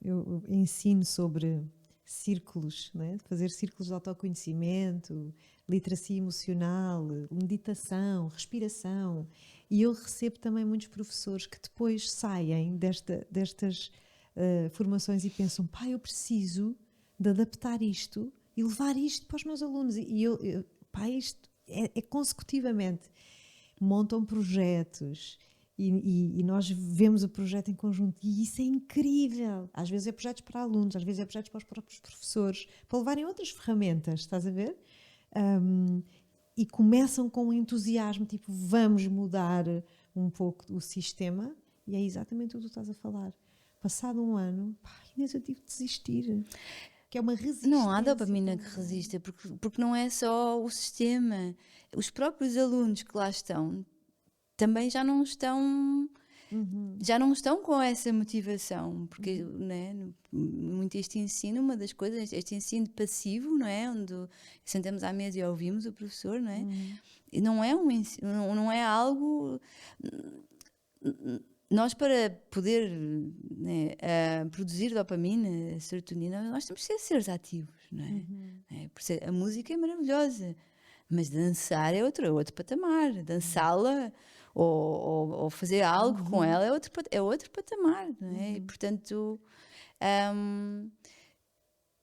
eu ensino sobre círculos, né? Fazer círculos de autoconhecimento, literacia emocional, meditação, respiração. E eu recebo também muitos professores que depois saem destas formações e pensam, pá, eu preciso de adaptar isto e levar isto para os meus alunos. E pá, isto é consecutivamente. Montam projetos e nós vemos o projeto em conjunto e isso é incrível. Às vezes é projetos para alunos, às vezes é projetos para os próprios professores, para levarem outras ferramentas, estás a ver? E começam com entusiasmo, tipo, vamos mudar um pouco o sistema, e é exatamente o que tu estás a falar. Passado um ano, pá, Inês, eu tive de desistir. Que é uma resistência. Não há dopamina que resista, porque não é só o sistema. Os próprios alunos que lá estão também já não estão com essa motivação, porque né, muito este ensino, uma das coisas, este ensino passivo, não é, onde sentamos à mesa e ouvimos o professor, não é? E não é não é algo... Nós, para poder produzir dopamina, serotonina, nós temos que ser seres ativos, não é? A música é maravilhosa, mas dançar é outro patamar. Dançá-la ou fazer algo com ela é outro patamar, não é? E, portanto,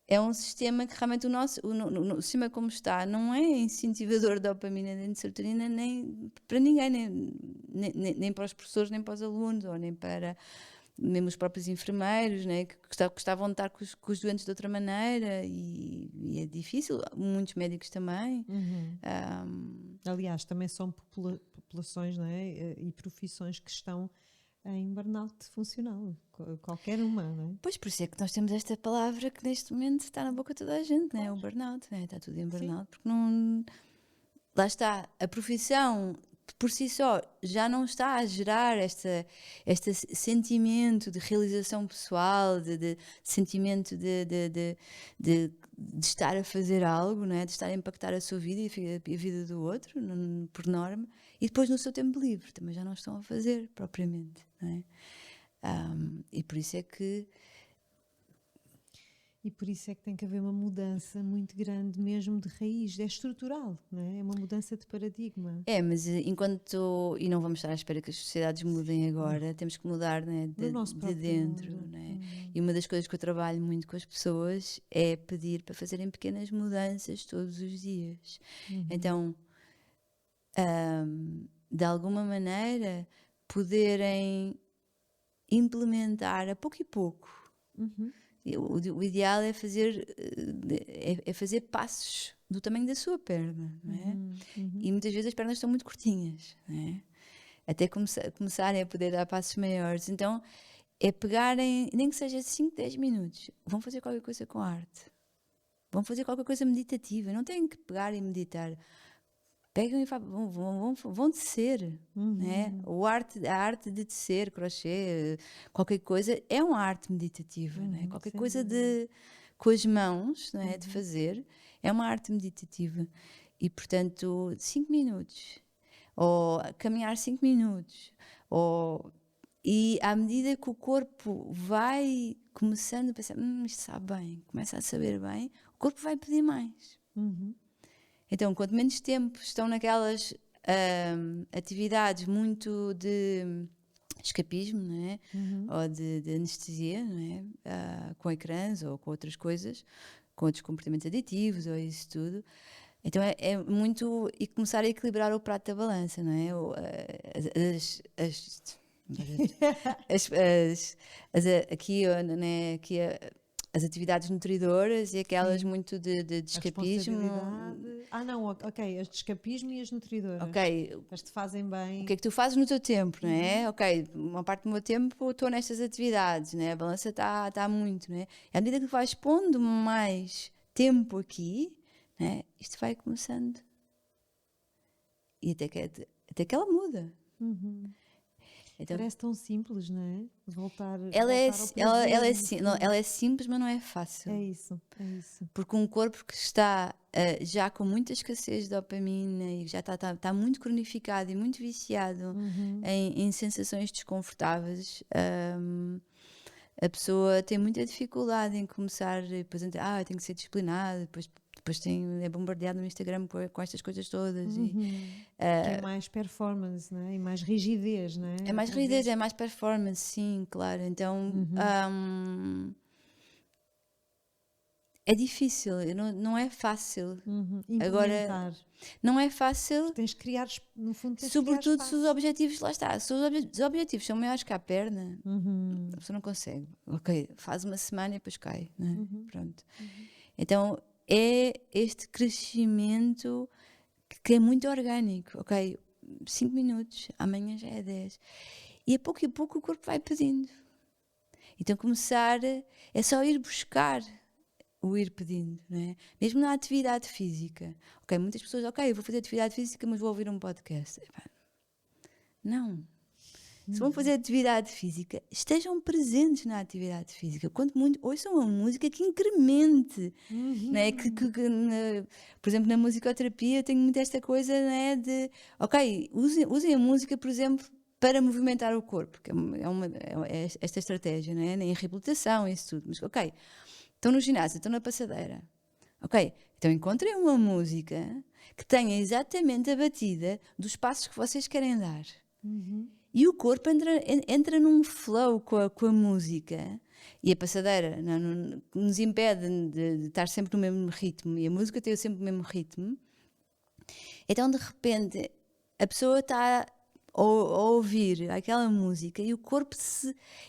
é um sistema que realmente o sistema como está não é incentivador de dopamina nem de serotonina nem para ninguém, nem para os professores, nem para os alunos, ou nem para... mesmo os próprios enfermeiros, né, que gostavam de estar com os doentes de outra maneira e é difícil, muitos médicos também. Aliás, também são populações, não é? E profissões que estão em burnout funcional, qualquer uma, não é? Pois, por isso é que nós temos esta palavra que neste momento está na boca de toda a gente, né? O burnout, né? Está tudo em burnout, porque não... Lá está, a profissão por si só já não está a gerar este sentimento de realização pessoal, de sentimento de estar a fazer algo, não é? De estar a impactar a sua vida e a vida do outro, por norma, e depois no seu tempo livre também já não estão a fazer propriamente, não é? E por isso é que tem que haver uma mudança muito grande mesmo de raiz, é estrutural, não é? É uma mudança de paradigma. mas e não vamos estar à espera que as sociedades mudem agora, temos que mudar, né, de dentro, né? E uma das coisas que eu trabalho muito com as pessoas é pedir para fazerem pequenas mudanças todos os dias. Então, de alguma maneira, poderem implementar a pouco e pouco. O ideal é fazer passos do tamanho da sua perna, não é? E muitas vezes as pernas estão muito curtinhas, não é? Até começarem a poder dar passos maiores. Então é pegarem, nem que seja 5, 10 minutos, vão fazer qualquer coisa com arte, vão fazer qualquer coisa meditativa, não têm que pegar e meditar. Pegam e vão tecer, né? A arte de tecer, crochê, qualquer coisa, é uma arte meditativa, né? Qualquer coisa com as mãos, né? De fazer, é uma arte meditativa. E, portanto, 5 minutos, ou caminhar 5 minutos, e à medida que o corpo vai começando a pensar, isto sabe bem, começa a saber bem, o corpo vai pedir mais. Então, quanto menos tempo estão naquelas atividades muito de escapismo, não é? Ou de anestesia, não é? Com ecrãs ou com outras coisas, com outros comportamentos aditivos ou isso tudo. Então é muito... E começar a equilibrar o prato da balança, não é? As atividades nutridoras e aquelas muito de escapismo. Não, ok, as de escapismo e as nutridoras. Ok. As que te fazem bem. O que é que tu fazes no teu tempo, não é? Ok, uma parte do meu tempo estou nestas atividades, né? A balança está muito, não é? E à medida que vais pondo mais tempo aqui, né? Isto vai começando. E até que ela muda. Então, parece tão simples, não é? Ela é simples, mas não é fácil. É isso. Porque um corpo que está já com muita escassez de dopamina e já está muito cronificado e muito viciado em sensações desconfortáveis, a pessoa tem muita dificuldade em começar, depois tem que ser disciplinado, depois é bombardeado no Instagram com estas coisas todas. Que é mais performance, não é? E mais rigidez, não é? É mais rigidez, é mais performance, sim, claro. Então é difícil, não é fácil. Agora, não é fácil. Tens de criar, no fundo, sobretudo se os objetivos, lá está, se os objetivos são maiores que a perna, a pessoa não consegue. Ok, faz uma semana e depois cai, não é? Pronto. Então é este crescimento que é muito orgânico, ok? 5 minutos, amanhã já é 10. E a pouco o corpo vai pedindo. Então começar é só ir buscar o ir pedindo, não é? Mesmo na atividade física. Ok, muitas pessoas, eu vou fazer atividade física, mas vou ouvir um podcast. Não. Se vão fazer atividade física, estejam presentes na atividade física. Quanto muito, ouçam uma música que incremente. Não é? Por exemplo, na musicoterapia eu tenho muito esta coisa, não é? De, usem a música, por exemplo, para movimentar o corpo, que é esta estratégia, não é? Em reabilitação, isso tudo. Mas, estão no ginásio, estão na passadeira. Então encontrem uma música que tenha exatamente a batida dos passos que vocês querem dar. E o corpo entra num flow com a música. E a passadeira não nos impede de estar sempre no mesmo ritmo. E a música tem sempre o mesmo ritmo. Então, de repente, a pessoa está a ouvir aquela música e o corpo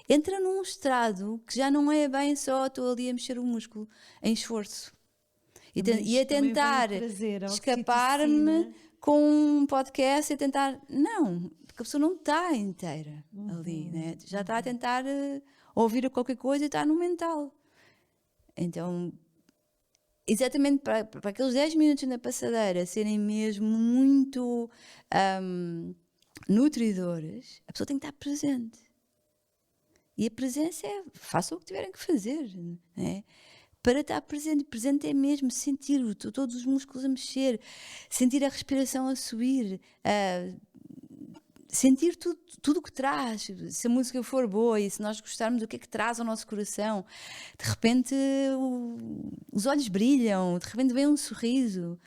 entra num estado que já não é bem só estou ali a mexer o músculo em esforço. E a tentar escapar-me com um podcast e a tentar... Não, porque a pessoa não está inteira ali, né? Já está a tentar ouvir qualquer coisa e está no mental. Então, exatamente para aqueles 10 minutos na passadeira serem mesmo muito nutridores, a pessoa tem que estar presente. E a presença é, façam o que tiverem que fazer, né? Para estar presente. Presente é mesmo sentir todos os músculos a mexer, sentir a respiração a subir, sentir tudo o que traz. Se a música for boa e se nós gostarmos do que é que traz ao nosso coração, de repente os olhos brilham, de repente vem um sorriso,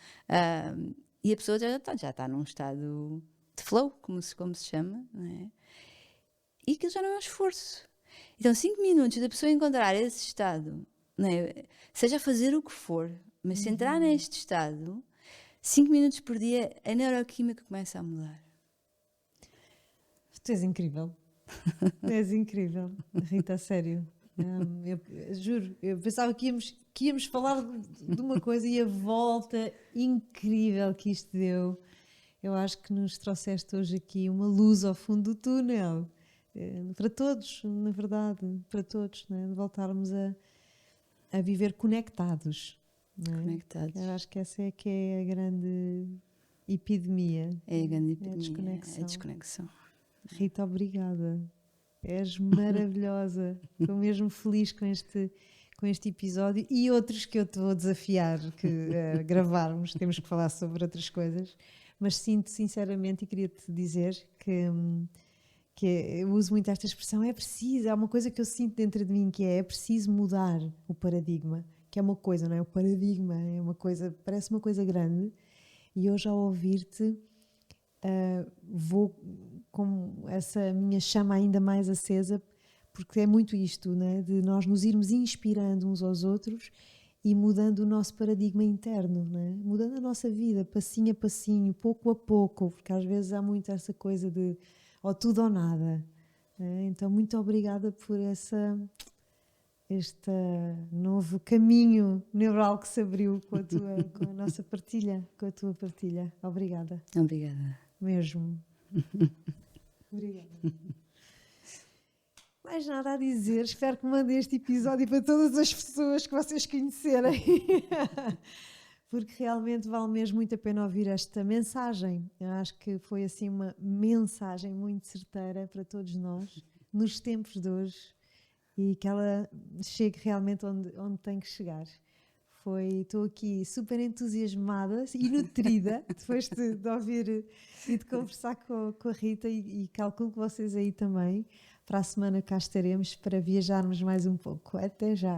e a pessoa já está num estado de flow, como se chama, não é? E aquilo já não é um esforço. Então 5 minutos da pessoa encontrar esse estado, não é? Seja a fazer o que for, mas se entrar neste estado, 5 minutos por dia, a neuroquímica começa a mudar. Tu és incrível. És incrível, Rita, a sério. Eu juro, eu pensava que íamos falar de uma coisa e a volta incrível que isto deu. Eu acho que nos trouxeste hoje aqui uma luz ao fundo do túnel. Para todos, na verdade, para todos, né? De voltarmos a viver conectados. Né? Conectados. Eu acho que essa é que é a grande epidemia. É a grande epidemia, desconexão. a desconexão. Rita, obrigada. És maravilhosa. Estou mesmo feliz com este episódio e outros que eu te vou desafiar a gravarmos. Temos que falar sobre outras coisas. Mas sinto sinceramente e queria-te dizer que eu uso muito esta expressão, é preciso, há uma coisa que eu sinto dentro de mim que é preciso mudar o paradigma, que é uma coisa, não é? O paradigma é uma coisa, parece uma coisa grande, e hoje ao ouvir-te vou com essa minha chama ainda mais acesa, porque é muito isto, né? De nós nos irmos inspirando uns aos outros e mudando o nosso paradigma interno, né? Mudando a nossa vida, passinho a passinho, pouco a pouco, porque às vezes há muito essa coisa de ou tudo ou nada. Né? Então, muito obrigada por este novo caminho neural que se abriu com a nossa partilha, com a tua partilha. Obrigada. Obrigada. Mesmo. Obrigada. Mais nada a dizer. Espero que mandem este episódio para todas as pessoas que vocês conhecerem. Porque realmente vale mesmo muito a pena ouvir esta mensagem. Eu acho que foi assim uma mensagem muito certeira para todos nós, nos tempos de hoje, e que ela chegue realmente onde tem que chegar. Estou aqui super entusiasmada e nutrida, depois de ouvir e de conversar com a Rita, e calculo que vocês aí também. Para a semana cá estaremos para viajarmos mais um pouco. Até já!